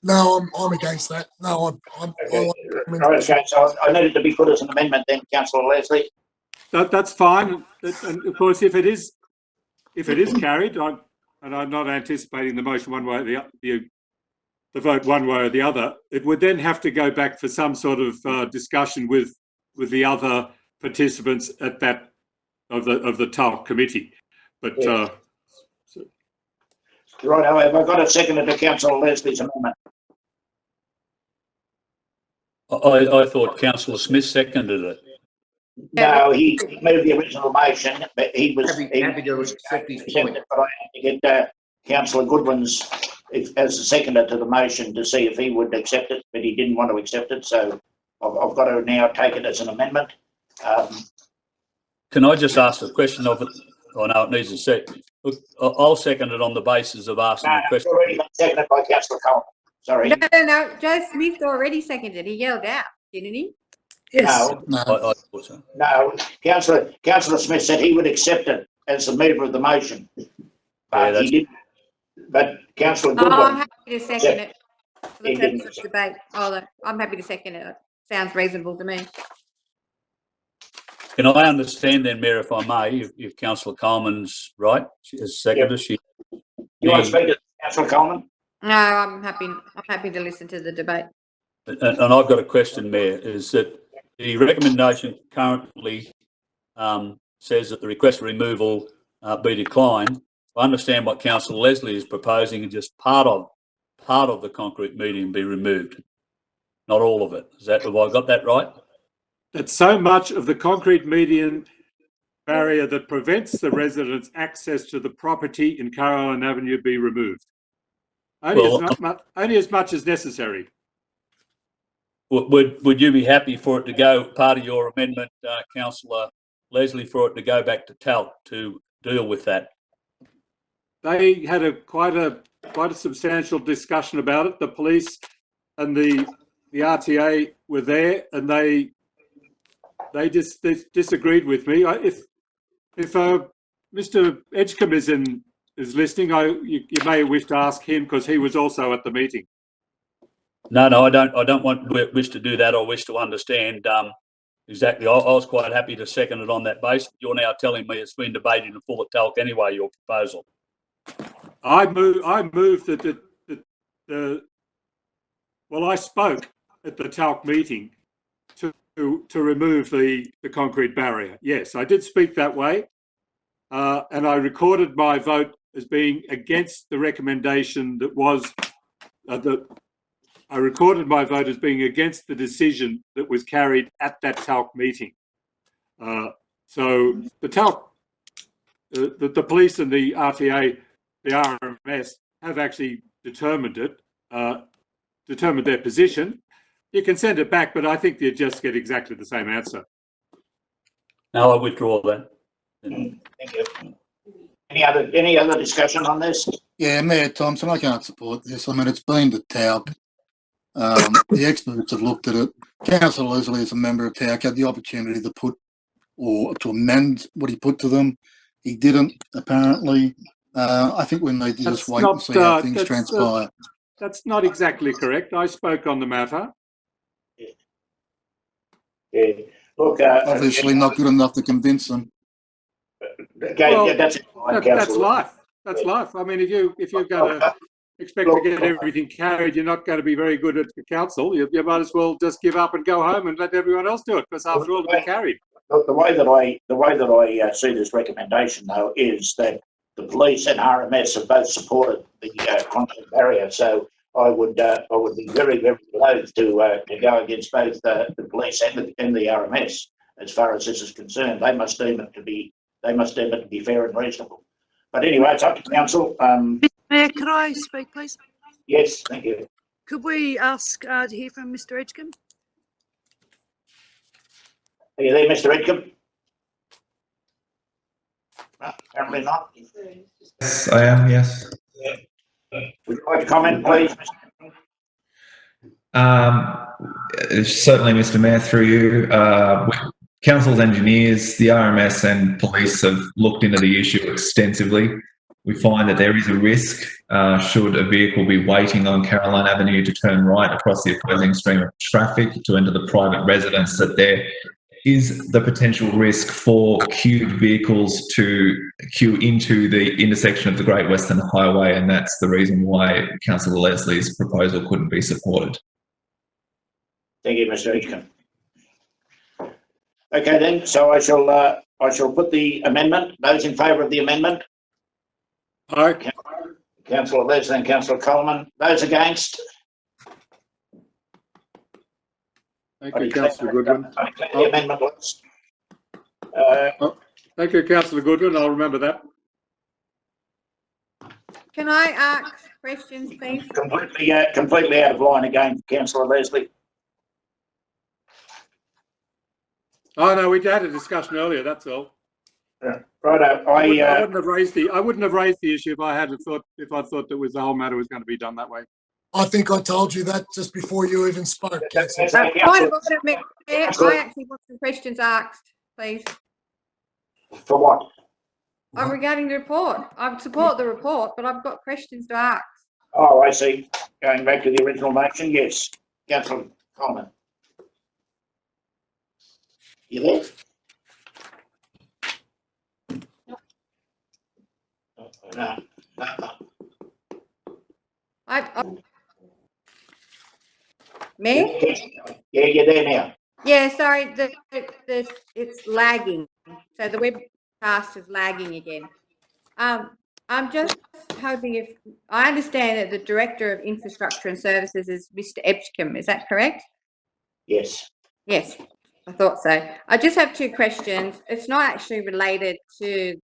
No, I'm against that. No, I'm Right, okay, so I needed to be put as an amendment then, Councillor Leslie. That's fine. And of course, if it is carried, and I'm not anticipating the motion one way or the vote one way or the other, it would then have to go back for some sort of discussion with the other participants at that of the TALC committee. But yeah. Right, have I got a second to Councillor Leslie's amendment? I thought Councillor Smith seconded it. No, he moved the original motion, but he was happy to accept his point. But I had to get Councillor Goodwin's as a seconder to the motion to see if he would accept it, but he didn't want to accept it, so I've got to now take it as an amendment. Can I just ask a question of it? Oh no, it needs a second. Look, I'll second it on the basis of asking the question. It's already been seconded by Councillor Coleman. Sorry. No. Joe Smith already seconded. He yelled out, didn't he? Yes. No, I thought so. no. Councillor Smith said he would accept it as the mover of the motion, but Yeah, he didn't. But Councillor Oh, I'm Goodwin, happy to second it for He the didn't. purpose of debate. Oh, I'm happy to second it. Sounds reasonable to me. Can I understand then, Mayor, if I may, if Councillor Coleman's right, as seconder, you want to speak to Councillor Coleman? No, I'm happy to listen to the debate. and I've got a question, Mayor, is that the recommendation currently says that the request for removal be declined. I understand what Councillor Leslie is proposing, and just part of the concrete median be removed, not all of it. Have I got that right? that so much of the concrete median barrier that prevents the residents' access to the property in Caroline Avenue be removed. Only as much as necessary. Would you be happy for it to go, part of your amendment, Councillor Leslie, for it to go back to TALC to deal with that? They had quite a substantial discussion about it. The police and the RTA were there, and they just disagreed with me. If Mr. Edgecombe is listening, you may wish to ask him, because he was also at the meeting. No, I don't wish to do that. I wish to understand exactly. I was quite happy to second it on that basis. You're now telling me it's been debated in full at TALC anyway, your proposal. I moved that I spoke at the TALC meeting to remove the concrete barrier. Yes, I did speak that way, and I recorded my vote as being against the recommendation that was I recorded my vote as being against the decision that was carried at that TALC meeting. So the TALC, the police and the RTA, the RMS have actually determined it, determined their position. You can send it back, but I think you just get exactly the same answer. No, I withdraw that. Thank you. Any other discussion on this? Yeah, Mayor Thompson, I can't support this. I mean, it's been to TALC. The experts have looked at it. Councillor Leslie, as a member of TALC, had the opportunity to put or to amend what he put to them. He didn't, apparently. I think we need to just wait and see how things transpire. That's not exactly correct. I spoke on the matter. Yeah. Look, Obviously not good enough to convince them. Okay, Well, yeah, that's life. That's life. I mean, if you're going to expect to get everything carried, you're not going to be very good at the council. You might as well just give up and go home and let everyone else do it, because after all, it'll be carried. Look, the way that I see this recommendation, though, is that the police and RMS have both supported the content barrier. So I would be very, very loath to go against both the police and the RMS as far as this is concerned. They must deem it to be fair and reasonable. But anyway, it's up to council. Mayor, could I speak, please? Yes, thank you. Could we ask to hear from Mr. Edgecombe? Are you there, Mr. Edgecombe? No, apparently not. Yes, I am, yes. Would you like to comment, please? Certainly, Mr. Mayor, through you. Council's engineers, the RMS and police have looked into the issue extensively. We find that there is a risk should a vehicle be waiting on Caroline Avenue to turn right across the opposing stream of traffic to enter the private residence, that there is the potential risk for queued vehicles to queue into the intersection of the Great Western Highway, and that's the reason why Councillor Leslie's proposal couldn't be supported. Thank you, Mr. Edgecombe. Okay, then. So I shall put the amendment. Those in favour of the amendment? Aye. Councillor Leslie and Councillor Coleman. Those against? Thank you, Councillor Goodwin. The amendment list. Thank you, Councillor Goodwin. I'll remember that. Can I ask questions, please? Completely out of line again, Councillor Leslie. Oh no, we had a discussion earlier. That's all. Righto. I wouldn't have raised the issue if I thought that the whole matter was going to be done that way. I think I told you that just before you even spoke, Councillor. Point of order, Mayor. I actually want some questions asked, please. For what? Regarding the report. I support the report, but I've got questions to ask. Oh, I see. Going back to the original motion, yes. Councillor Coleman. You there? No. Me? Yeah, you're there now. Yeah, sorry, it's lagging. So the webcast is lagging again. I'm just hoping if I understand that the Director of Infrastructure and Services is Mr. Edgecombe, is that correct? Yes. Yes, I thought so. I just have two questions. It's not actually related to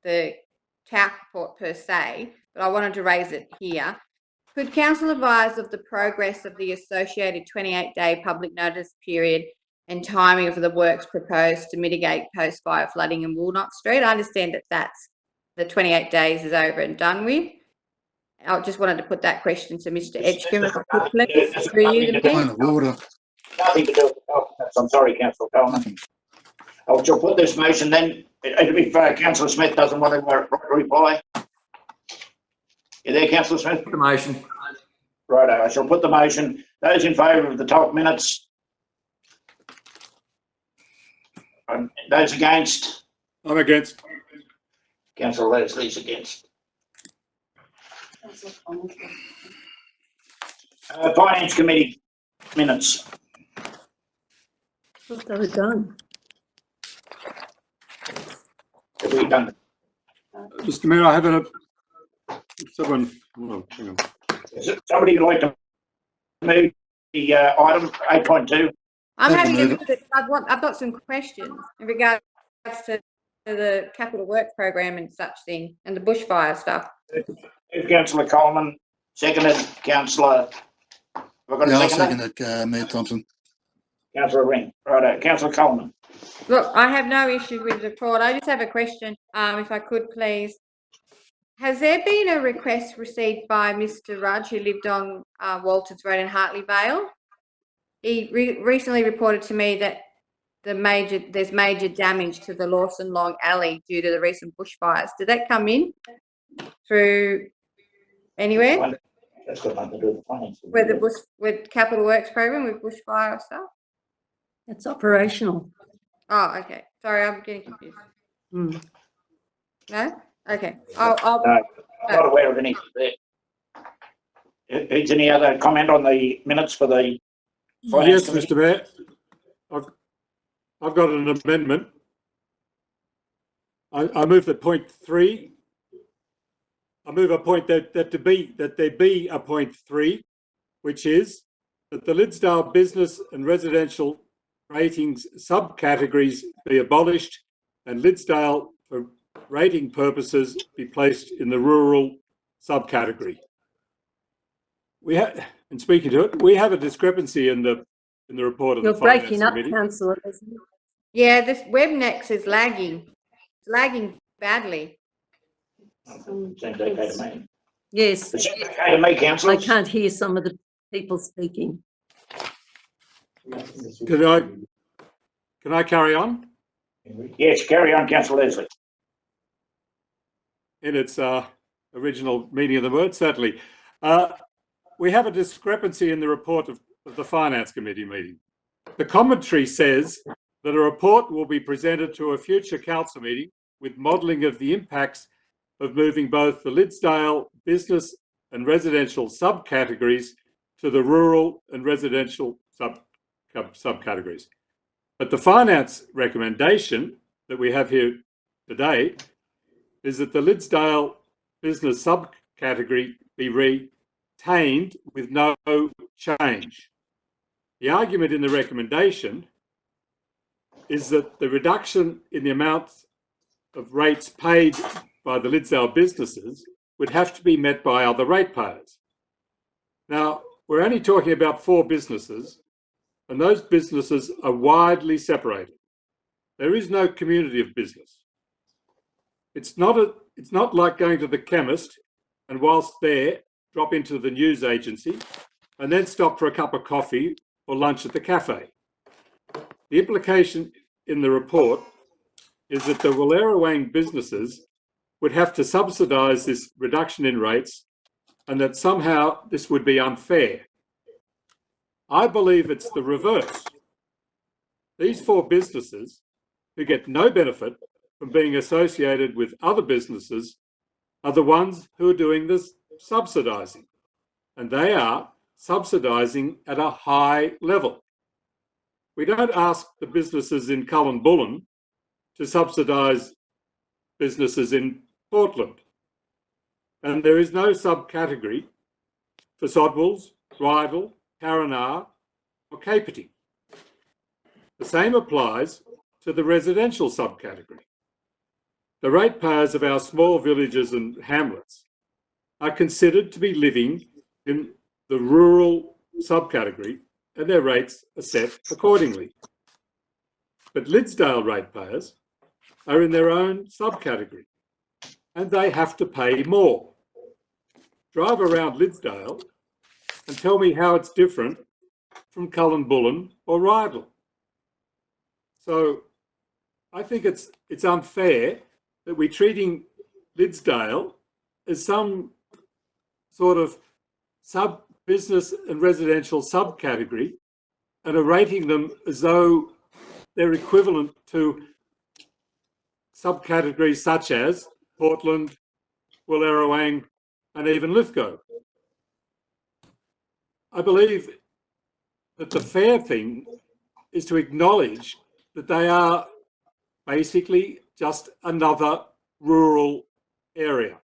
the TALC report per se, but I wanted to raise it here. Could Council advise of the progress of the associated 28-day public notice period and timing of the works proposed to mitigate post-fire flooding in Woolnock Street? I understand that the 28 days is over and done with. I just wanted to put that question to Mr. Edgecombe, if I could, please. Through you, the Mayor. Nothing to do with documents. I'm sorry, Councillor Coleman. I shall put this motion then. If Councillor Smith doesn't want to reply. You there, Councillor Smith? The motion. Righto, I shall put the motion. Those in favour of the TALC minutes? Those against? I'm against. Councillor Leslie's against. Finance Committee minutes. I thought they were done. Have we done? Mr. Mayor, I have someone. Oh, hang on. Somebody would like to move the item 8.2. I'm Thank happy you, to Move move it. I've got some questions in regards to the capital works program and such thing, and the bushfire stuff. Councillor Coleman, seconded. Councillor, have I got a Yeah, I'll second? second it, Mayor Thompson. Councillor Ring. Righto. Councillor Coleman. Look, I have no issue with the fraud. I just have a question, if I could please. Has there been a request received by Mr. Rudge, who lived on Walters Road in Hartley Vale? He recently reported to me that there's major damage to the Lawson Long Alley due to the recent bushfires. Did that come in through anywhere? That's got nothing to do with the finance. With capital works program with bushfire stuff? It's operational. Oh, okay. Sorry, I'm getting confused. Mm. No? Okay. No, I'm not aware of anything there. Is any other comment on the minutes for the finance Yes, committee? Mr. Mayor. I've got an amendment. I move that point 3. I move a point that there be a point 3, which is that the Lidsdale business and residential ratings subcategories be abolished and Lidsdale, for rating purposes, be placed in the rural subcategory. We have, and speaking to it, we have a discrepancy in the report of You're the Finance breaking up, Committee. councillor. Yeah, this WebNext is lagging. It's lagging badly. Seems okay to me. Yes, It seems okay to me, I councillors. can't hear some of the people speaking. Can I carry on? Yes, carry on, Councillor Leslie. In its original meaning of the word, certainly. We have a discrepancy in the report of the Finance Committee meeting. The commentary says that a report will be presented to a future council meeting with modelling of the impacts of moving both the Lidsdale business and residential subcategories to the rural and residential subcategories. But the finance recommendation that we have here today is that the Lidsdale business subcategory be retained with no change. The argument in the recommendation is that the reduction in the amount of rates paid by the Lidsdale businesses would have to be met by other ratepayers. Now, we're only talking about 4 businesses, and those businesses are widely separated. There is no community of business. It's not like going to the chemist and whilst there, drop into the news agency and then stop for a cup of coffee or lunch at the cafe. The implication in the report is that the Wallerawang businesses would have to subsidise this reduction in rates and that somehow this would be unfair. I believe it's the reverse. These 4 businesses who get no benefit from being associated with other businesses are the ones who are doing this subsidising, and they are subsidising at a high level. We don't ask the businesses in Cullenbullen to subsidise businesses in Portland, and there is no subcategory for Sodwells, Rydal, Carranar or Capertee. The same applies to the residential subcategory. The ratepayers of our small villages and hamlets are considered to be living in the rural subcategory and their rates are set accordingly. But Lidsdale ratepayers are in their own subcategory and they have to pay more. Drive around Lidsdale and tell me how it's different from Cullenbullen or Rydal. So I think it's unfair that we're treating Lidsdale as some sort of sub-business and residential subcategory and are rating them as though they're equivalent to subcategories such as Portland, Wallerawang and even Lithgow. I believe that the fair thing is to acknowledge that they are basically just another rural area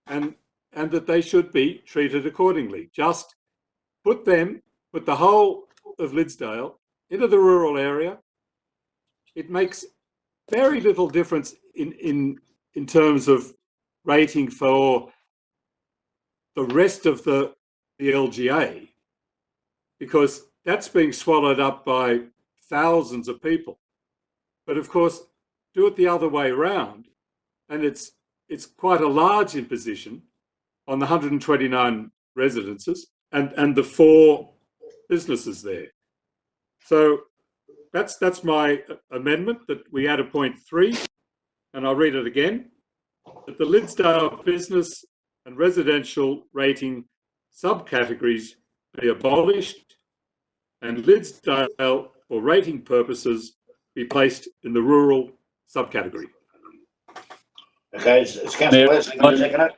and that they should be treated accordingly, just put the whole of Lidsdale into the rural area. It makes very little difference in terms of rating for the rest of the LGA, because that's being swallowed up by thousands of people. But of course, do it the other way around, and it's quite a large imposition on the 129 residences and the 4 businesses there. So that's my amendment, that we add a point 3, and I'll read it again, that the Lidsdale business and residential rating subcategories be abolished and Lidsdale, for rating purposes, be placed in the rural subcategory. Okay, it's Councillor Leslie going to second it?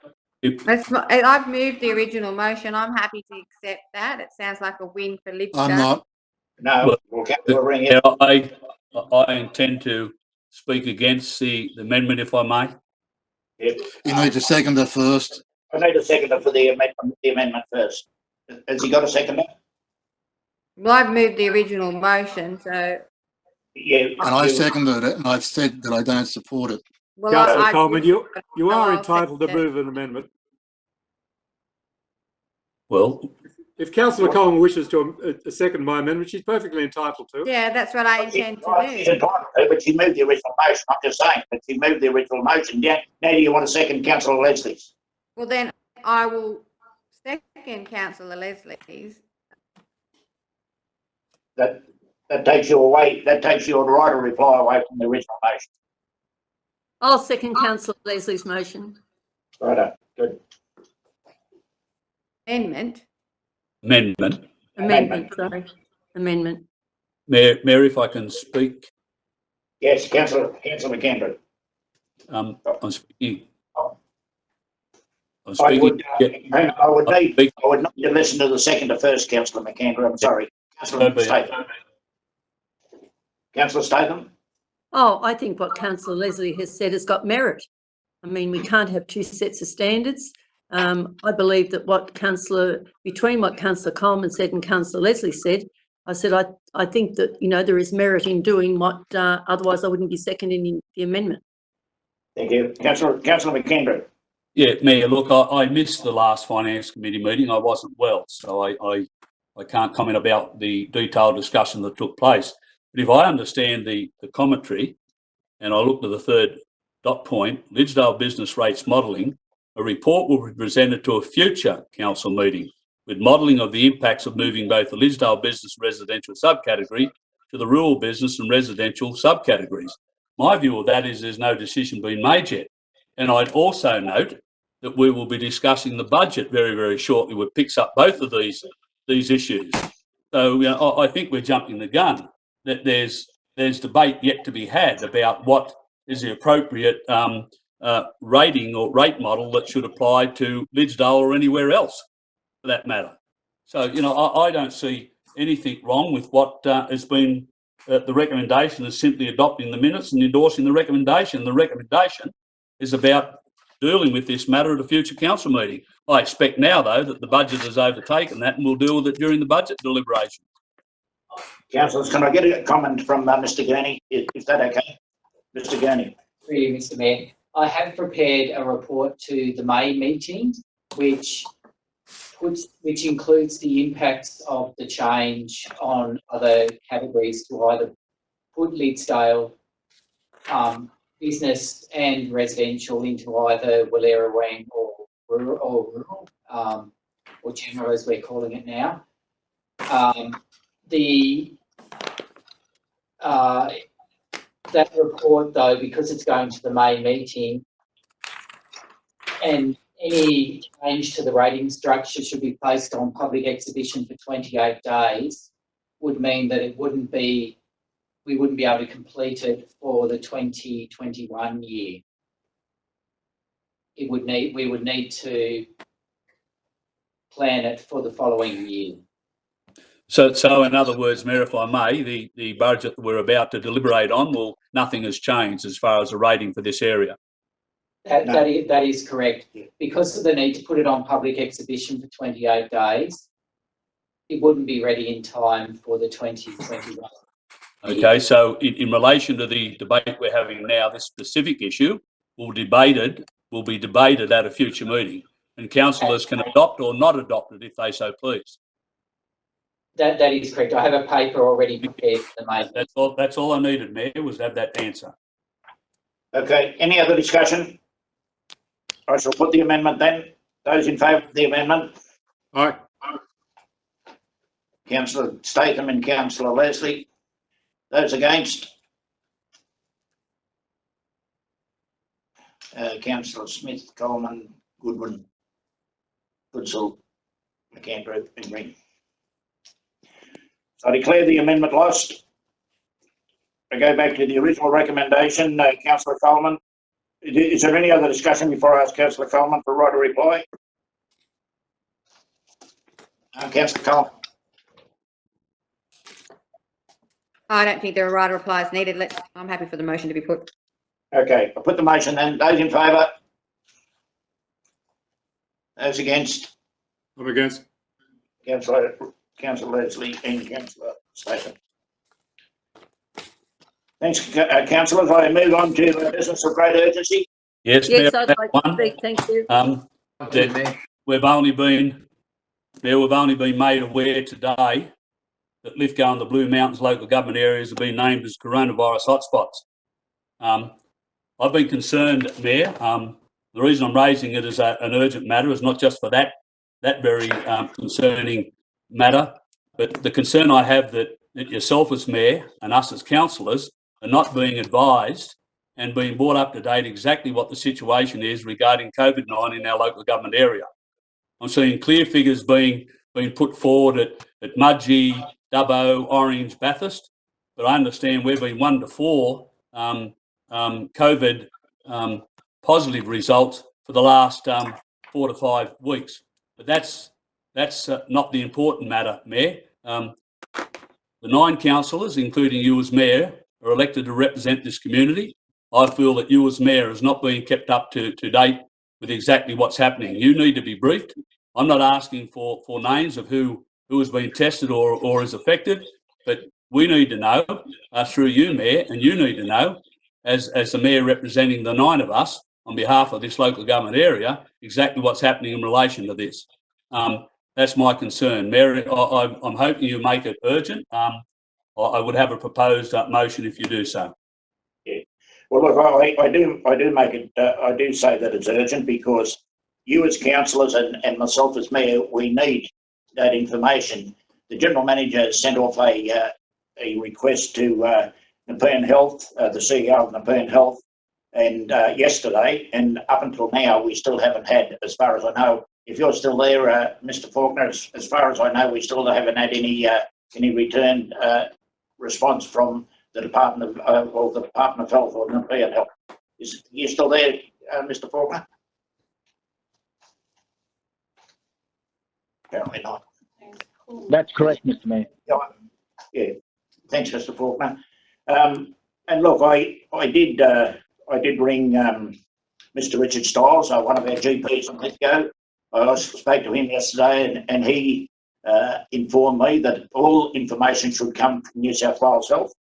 I've moved the original motion. I'm happy to accept that. It sounds like a win for Lidsdale. I'm not. No, we'll ring it. I intend to speak against the amendment, if I may. Yep. You need to second it first. I need a seconder for the amendment first. Has he got a seconder? Well, I've moved the original motion, so. Yeah. And I seconded it, and I've said that I don't support it. Well, Councillor Coleman, you so are I'll entitled to second it. move an amendment. Well, If Councillor Coleman wishes to second my amendment, she's perfectly entitled to. Yeah, that's what I intend She's to do. entitled to, but she moved the original motion. I'm just saying, but she moved the original motion. Now do you want to second Councillor Leslie's? Well, then I will second Councillor Leslie's. That takes you away. That takes your right of reply away from the original motion. I'll second Councillor Leslie's motion. Righto, good. amendment. Amendment, sorry. Amendment. Mayor, if I can speak, Yes, Councillor McKendry. I'm speaking. I'm I speaking. would need to listen to the seconder first, Councillor McKendry. I'm sorry. Councillor Statham. Councillor Statham? Oh, I think what Councillor Leslie has said has got merit. I mean, we can't have 2 sets of standards. I believe that between what Councillor Coleman said and Councillor Leslie said, I think that, there is merit in doing what, otherwise I wouldn't be seconding the amendment. Thank you. Councillor McKendry. Yeah, Mayor, look, I missed the last Finance Committee meeting. I wasn't well, so I can't comment about the detailed discussion that took place. But if I understand the commentary, and I look to the 3rd dot point, Lidsdale business rates modelling, a report will be presented to a future council meeting with modelling of the impacts of moving both the Lidsdale business residential subcategory to the rural business and residential subcategories. My view of that is there's no decision been made yet. And I'd also note that we will be discussing the budget very, very shortly, which picks up both of these issues. So I think we're jumping the gun. That there's debate yet to be had about what is the appropriate rating or rate model that should apply to Lidsdale or anywhere else, for that matter. So I don't see anything wrong with what has been the recommendation is simply adopting the minutes and endorsing the recommendation. The recommendation is about dealing with this matter at a future council meeting. I expect now, though, that the budget has overtaken that and we'll deal with it during the budget deliberation. Councillors, can I get a comment from Mr. Gurney? Is that okay? Mr. Gurney. Through you, Mr. Mayor. I have prepared a report to the May meeting, which includes the impacts of the change on other categories to either put Lidsdale business and residential into either Wallerawang or rural, or general as we're calling it now. That report, though, because it's going to the May meeting, and any change to the rating structure should be placed on public exhibition for 28 days, would mean that we wouldn't be able to complete it for the 2021 year. We would need to plan it for the following year. So in other words, Mayor, if I may, the budget that we're about to deliberate on, nothing has changed as far as the rating for this area. That is correct. Because of the need to put it on public exhibition for 28 days, it wouldn't be ready in time for the 2021. Okay, so in relation to the debate we're having now, this specific issue will be debated at a future meeting, and councillors can adopt or not adopt it if they so please. That is correct. I have a paper already prepared for the main. That's all I needed, Mayor, was to have that answer. Okay, any other discussion? I shall put the amendment then. Those in favour of the amendment? Aye. Councillor Statham and Councillor Leslie. Those against? Councillor Smith, Coleman, Goodwin, Goodsall, McAndrew and Green. So I declare the amendment lost. I go back to the original recommendation. Councillor Coleman, is there any other discussion before I ask Councillor Coleman for a right of reply? Councillor Coleman. I don't think there are right replies needed. I'm happy for the motion to be put. Okay, I'll put the motion then. Those in favour? Those against? I'm against. Councillor Leslie and Councillor Statham. Thanks, councillors. I move on to business of great urgency. Yes, Yes, Mayor, I'd like to speak, thank you. we've only been made aware today that Lithgow and the Blue Mountains local government areas have been named as coronavirus hotspots. I've been concerned, Mayor. The reason I'm raising it as an urgent matter is not just for that very concerning matter, but the concern I have that yourself as Mayor and us as councillors are not being advised and being brought up to date exactly what the situation is regarding COVID-19 in our local government area. I'm seeing clear figures being put forward at Mudgee, Dubbo, Orange, Bathurst, but I understand we've been 1 to 4 COVID positive results for the last 4 to 5 weeks. But that's not the important matter, Mayor. The 9 councillors, including you as Mayor, are elected to represent this community. I feel that you as Mayor is not being kept up to date with exactly what's happening. You need to be briefed. I'm not asking for names of who has been tested or is affected, but we need to know through you, Mayor, and you need to know as the Mayor representing the 9 of us on behalf of this local government area exactly what's happening in relation to this. That's my concern. Mayor, I'm hoping you make it urgent. I would have a proposed motion if you do so. Yeah. Well, look, I do make it. I do say that it's urgent because you as councillors and myself as Mayor, we need that information. The General Manager has sent off a request to Nepean Health, the CEO of Nepean Health, and yesterday, and up until now, we still haven't had, as far as I know. If you're still there, Mr. Faulkner, as far as I know, we still haven't had any return response from the Department of Health or Nepean Health. Is you still there, Mr. Faulkner? Apparently not. That's correct, Mr. Mayor. Yeah. Thanks, Mr. Faulkner. And look, I did ring Mr. Richard Stiles, one of our GPs on Lithgow. I spoke to him yesterday, and he informed me that all information should come from New South Wales Health.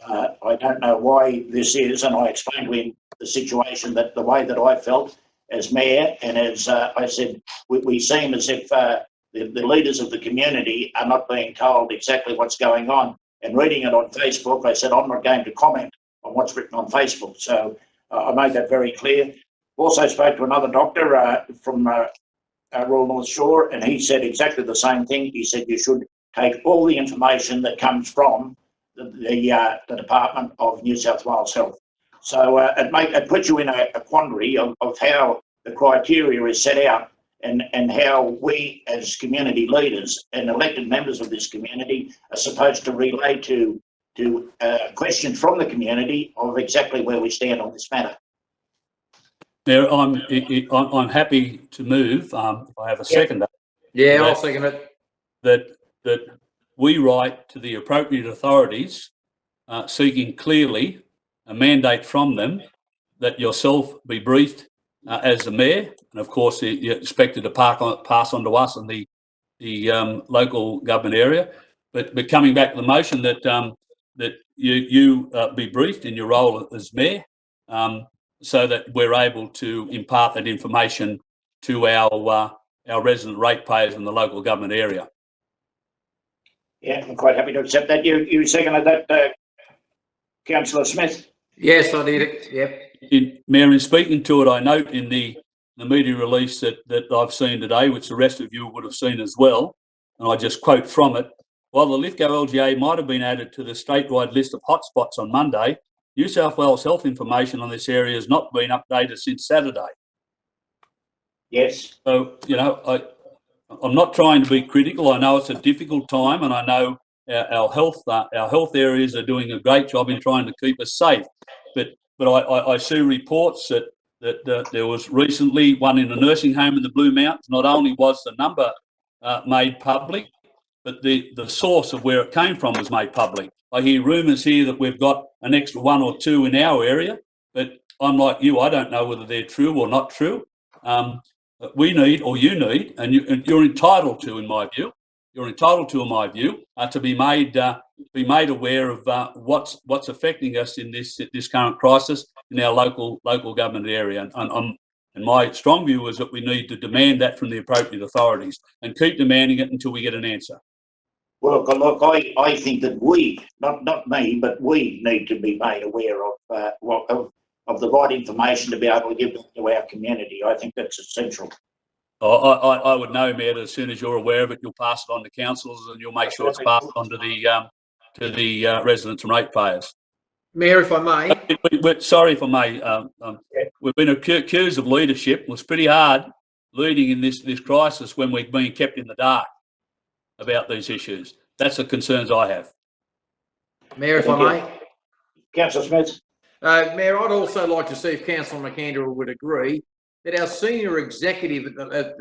I don't know why this is, and I explained to him the situation, that the way that I felt as Mayor, and as I said, we seem as if the leaders of the community are not being told exactly what's going on. And reading it on Facebook, I said, I'm not going to comment on what's written on Facebook. So I made that very clear. Also spoke to another doctor from Royal North Shore, and he said exactly the same thing. He said you should take all the information that comes from the Department of New South Wales Health. So it puts you in a quandary of how the criteria is set out, and how we as community leaders and elected members of this community are supposed to relay to questions from the community of exactly where we stand on this matter. Mayor, I'm happy to move. If I have a second. Yeah, I'll second it. That we write to the appropriate authorities seeking clearly a mandate from them that yourself be briefed as the Mayor, and of course you're expected to pass on to us and the local government area. But coming back to the motion that that you be briefed in your role as mayor, so that we're able to impart that information to our resident ratepayers in the local government area. Yeah, I'm quite happy to accept that. You seconded that, Councillor Smith? Yes, I did it. Yep. Mayor, in speaking to it, I note in the media release that I've seen today, which the rest of you would have seen as well, and I just quote from it: while the Lithgow LGA might have been added to the statewide list of hotspots on Monday, New South Wales health information on this area has not been updated since Saturday. Yes. So, you know, I'm not trying to be critical. I know it's a difficult time, and I know our health areas are doing a great job in trying to keep us safe. But I see reports that there was recently one in a nursing home in the Blue Mountains. Not only was the number made public, but the source of where it came from was made public. I hear rumours here that we've got an extra 1 or 2 in our area, but I'm like you, I don't know whether they're true or not true. We need, or you need, and you're entitled to, in my view, to be made aware of what's affecting us in this current crisis in our local government area. And my strong view is that we need to demand that from the appropriate authorities and keep demanding it until we get an answer. Well, look, I think that we, not me, but we need to be made aware of the right information to be able to give to our community. I think that's essential. I would know, Mayor, that as soon as you're aware of it, you'll pass it on to councillors and you'll make sure it's passed on to the residents and ratepayers. Mayor, if I may. Sorry if I may. We've been accused of leadership. It was pretty hard leading in this crisis when we've been kept in the dark about these issues. That's the concerns I have. Mayor, if I may. Councillor Smith. Mayor, I'd also like to see if Councillor McAndrew would agree that our senior executive at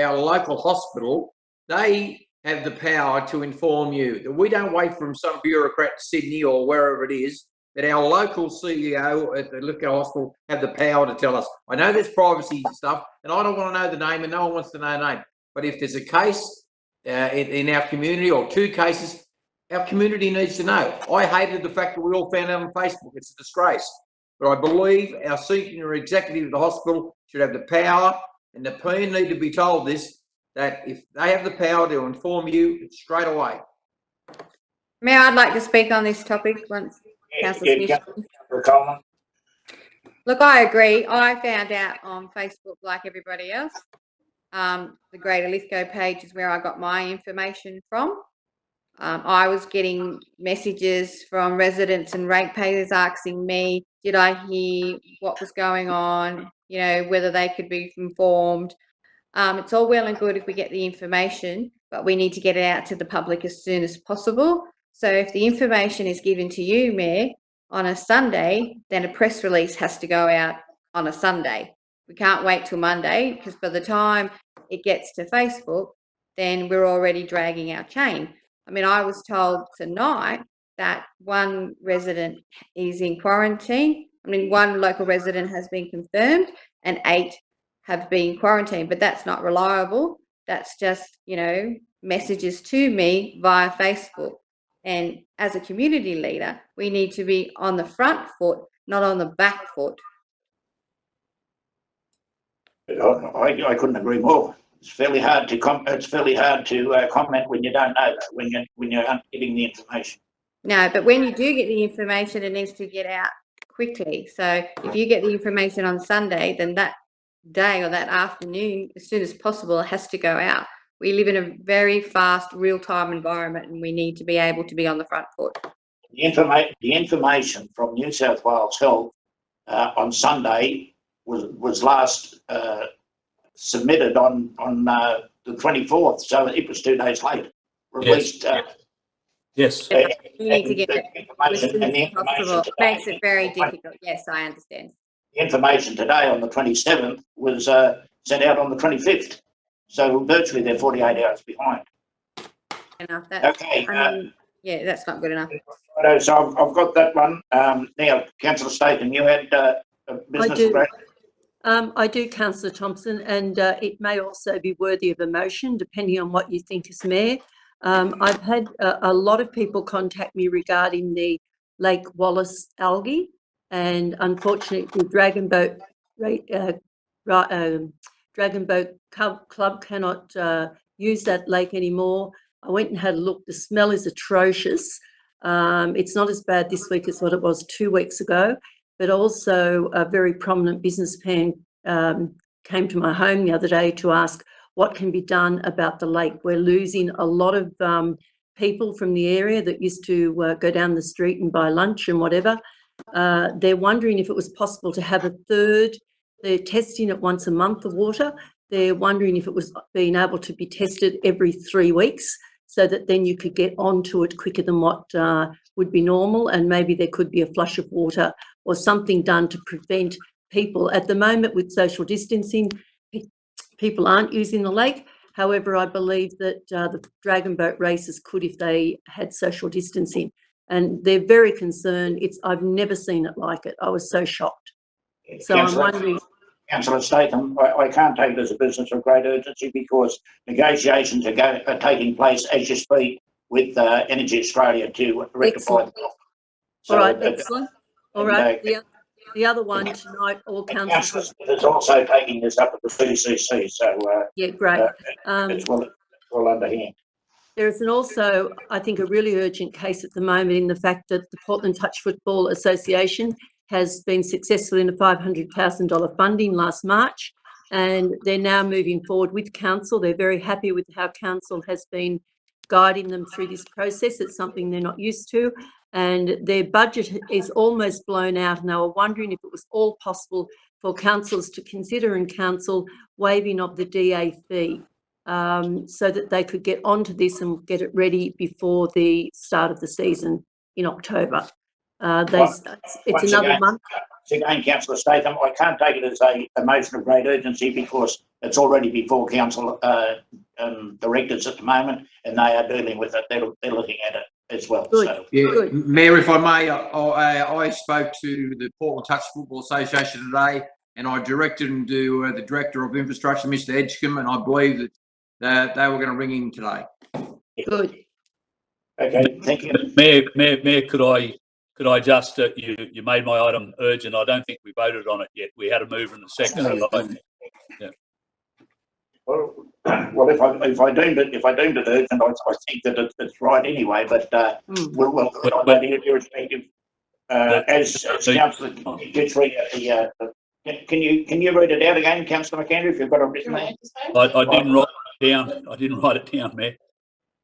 our local hospital, they have the power to inform you. That we don't wait from some bureaucrat in Sydney or wherever it is, that our local CEO at the Lithgow Hospital have the power to tell us. I know there's privacy stuff, and I don't want to know the name, and no one wants to know the name. But if there's a case in our community or 2 cases, our community needs to know. I hated the fact that we all found out on Facebook. It's a disgrace. But I believe our senior executive of the hospital should have the power, and the PM need to be told this, that if they have the power to inform you straight away. Mayor, I'd like to speak on this topic once Councillor Smith. Look, I agree. I found out on Facebook like everybody else. The Greater Lithgow page is where I got my information from. I was getting messages from residents and ratepayers asking me, did I hear what was going on, you know, whether they could be informed. It's all well and good if we get the information, but we need to get it out to the public as soon as possible. So if the information is given to you, Mayor, on a Sunday, then a press release has to go out on a Sunday. We can't wait till Monday, because by the time it gets to Facebook, then we're already dragging our chain. I mean, I was told tonight that one resident is in quarantine. I mean, one local resident has been confirmed and 8 have been quarantined, but that's not reliable. That's just, you know, messages to me via Facebook. And as a community leader, we need to be on the front foot, not on the back foot. I couldn't agree more. It's fairly hard to comment when you don't know that, when you aren't getting the information. No, but when you do get the information, it needs to get out quickly. So if you get the information on Sunday, then that day or that afternoon, as soon as possible, it has to go out. We live in a very fast, real-time environment, and we need to be able to be on the front foot. The information from New South Wales Health on Sunday was last submitted on the 24th, so it was 2 days late. Released. Yes. We need to get it as soon as possible. It makes it very difficult. Yes, I understand. The information today on the 27th was sent out on the 25th. So virtually they're 48 hours behind. Enough. That's, okay. I mean, yeah, that's not good enough. So I've got that one. Now, Councillor Statham, you had a business. I do, Councillor Thompson, and it may also be worthy of a motion, depending on what you think as Mayor. I've had a lot of people contact me regarding the Lake Wallace algae, and unfortunately, the Dragon Boat Club cannot use that lake anymore. I went and had a look. The smell is atrocious. It's not as bad this week as what it was 2 weeks ago, but also a very prominent businessman came to my home the other day to ask what can be done about the lake. We're losing a lot of people from the area that used to go down the street and buy lunch and whatever. They're wondering if it was possible to have a third. They're testing it once a month, the water. They're wondering if it was being able to be tested every 3 weeks, so that then you could get onto it quicker than what would be normal, and maybe there could be a flush of water or something done to prevent people. At the moment, with social distancing, people aren't using the lake. However, I believe that the Dragon Boat races could if they had social distancing, and they're very concerned. I've never seen it like it. I was so shocked. So I'm wondering. Councillor Statham, I can't take it as a business of great urgency because negotiations are taking place as you speak with Energy Australia to rectify the problem. All right, excellent. All right, the other one tonight, all councillors. It's also taking this up at the CCC, so yeah, great. It's well underhand. There is also, I think, a really urgent case at the moment in the fact that the Portland Touch Football Association has been successful in a $500,000 funding last March, and they're now moving forward with council. They're very happy with how council has been guiding them through this process. It's something they're not used to, and their budget is almost blown out, and they were wondering if it was all possible for councils to consider and council waiving of the DA fee, so that they could get onto this and get it ready before the start of the season in October. It's another month. Again, Councillor Statham, I can't take it as a motion of great urgency because it's already before council directors at the moment, and they are dealing with it. They're looking at it as well. Good. So. Yeah, Good. Mayor, if I may, I spoke to the Portland Touch Football Association today, and I directed them to the Director of Infrastructure, Mr. Edgecombe, and I believe that they were going to ring in today. Good. Okay, thank you. Mayor, could I just, you made my item urgent. I don't think we voted on it yet. We had a mover and a second. Yeah. Well, if I deemed it urgent, I think that it's right anyway. But we'll irrespective. As Councillor gets read out the, can you read it out again, Councillor McAndrew, if you've got it written there? I didn't write it down. I didn't write it down, Mayor.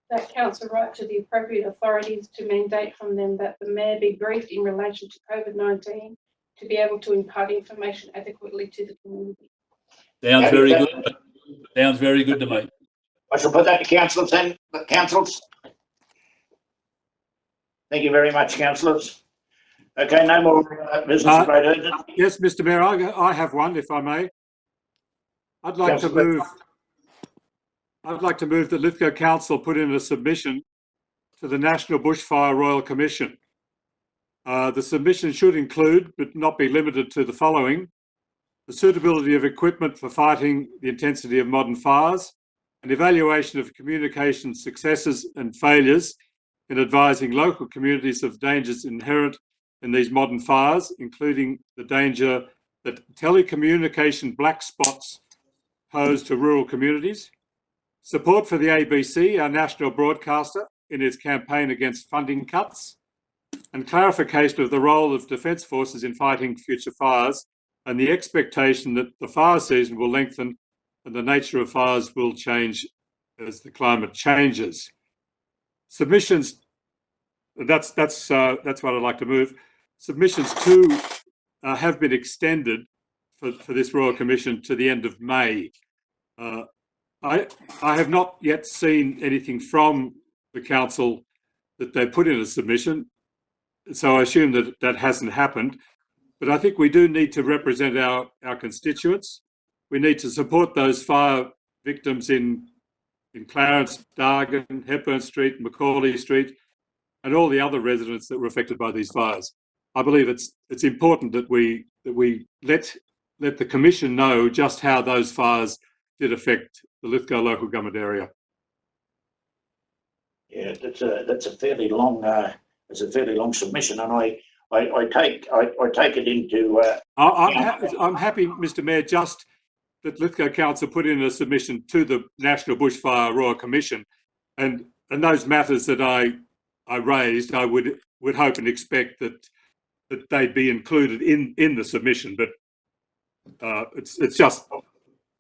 That council write to the appropriate authorities to mandate from them that the mayor be briefed in relation to COVID-19 to be able to impart information adequately to the community. Sounds very good. Sounds very good to me. I shall put that to councillors then. Councillors. Thank you very much, councillors. Okay, no more business of great urgency. Yes, Mr. Mayor, I have one, if I may. I'd like to move that Lithgow Council put in a submission to the National Bushfire Royal Commission. The submission should include, but not be limited to, the following: the suitability of equipment for fighting the intensity of modern fires, an evaluation of communication successes and failures in advising local communities of dangers inherent in these modern fires, including the danger that telecommunication black spots pose to rural communities, support for the ABC, our national broadcaster, in its campaign against funding cuts, and clarification of the role of Defence Forces in fighting future fires, and the expectation that the fire season will lengthen and the nature of fires will change as the climate changes. Submissions, that's what I'd like to move. Submissions too have been extended for this Royal Commission to the end of May. I have not yet seen anything from the council that they put in a submission, so I assume that that hasn't happened. But I think we do need to represent our constituents. We need to support those fire victims in Clarence, Dargan, Hepburn Street, Macaulay Street, and all the other residents that were affected by these fires. I believe it's important that we let let the Commission know just how those fires did affect the Lithgow local government area. Yeah, that's a fairly long submission, and I take it into. I'm happy, Mr. Mayor, just that Lithgow Council put in a submission to the National Bushfire Royal Commission, and those matters that I raised, I would hope and expect that they'd be included in the submission. But it's just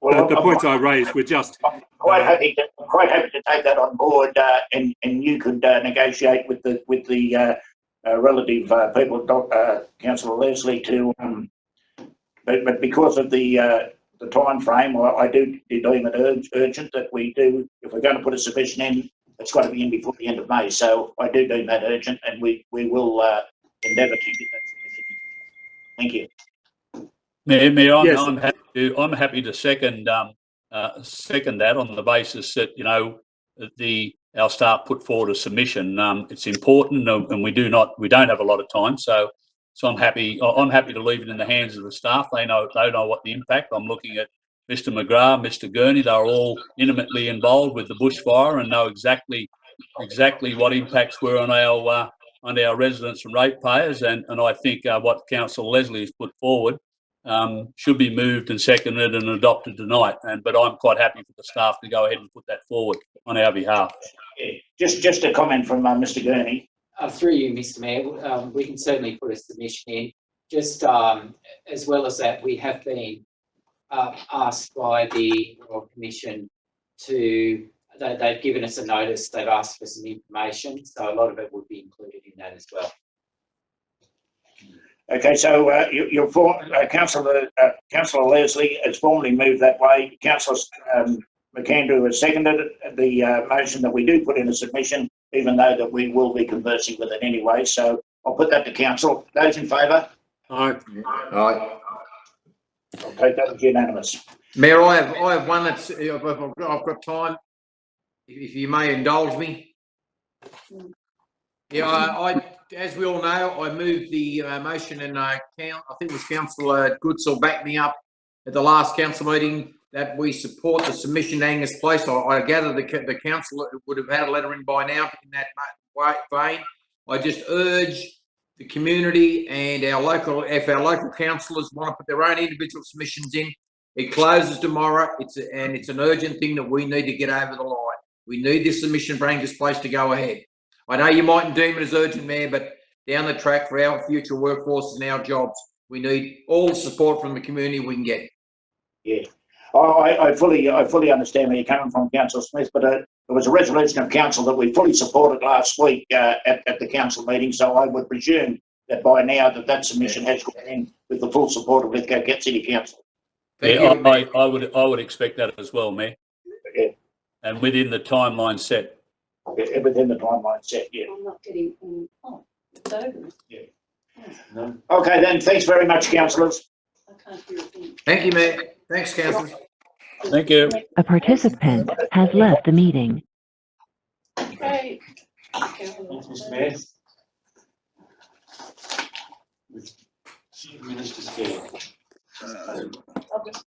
the points I raised were just. I'm quite happy to take that on board, and you could negotiate with the relative people, Councillor Leslie, to. But because of the time frame, I do deem it urgent that we do. If we're going to put a submission in, it's got to be in before the end of May. So I do deem that urgent, and we will endeavour to get that submission. Thank you. Mayor, Yes. I'm happy to second that on the basis that, you know, our staff put forward a submission. It's important, and we don't have a lot of time, so I'm happy to leave it in the hands of the staff. They know what the impact. I'm looking at Mr. McGrath, Mr. Gurney. They're all intimately involved with the bushfire and know exactly what impacts were on our residents and ratepayers. And I think what Councillor Leslie has put forward should be moved and seconded and adopted tonight. But I'm quite happy for the staff to go ahead and put that forward on our behalf. Yeah. Just a comment from Mr. Gurney. Through you, Mr. Mayor, we can certainly put a submission in. Just as well as that, we have been asked by the Royal Commission they've given us a notice, they've asked for some information, so a lot of it would be included in that as well. Okay, so Councillor Leslie has formally moved that way. Councillor McAndrew has seconded the motion that we do put in a submission, even though that we will be conversing with it anyway. So I'll put that to council. Those in favour? Aye. Aye. I'll take that as unanimous. Mayor, I have one that's, if I've got time, if you may indulge me. Yeah, I as we all know, I moved the motion, and I think it was Councillor Goodsall backed me up at the last council meeting that we support the submission Angus Place. I gather the council would have had a letter in by now in that vein. I just urge the community and if our local councillors want to put their own individual submissions in, it closes tomorrow. It's an urgent thing that we need to get over the line. We need this submission for Angus Place to go ahead. I know you mightn't deem it as urgent, Mayor, but down the track for our future workforce and our jobs, we need all the support from the community we can get. Yeah, I fully understand where you're coming from, Councillor Smith, but there was a resolution of council that we fully supported last week at the council meeting, so I would presume that by now that submission has gone in with the full support of Lithgow City Council. I would expect that as well, Mayor. Yeah. And within the timeline set. Yeah, within the timeline set, yeah. I'm not getting, it's over. Yeah. No. Okay then, thanks very much, councillors. I can't hear a thing. Thank you, Mayor. Thanks, councillors. Thank you. A participant has left the meeting. Okay. Thanks, Mr. Mayor. With Chief Minister's care. I'll just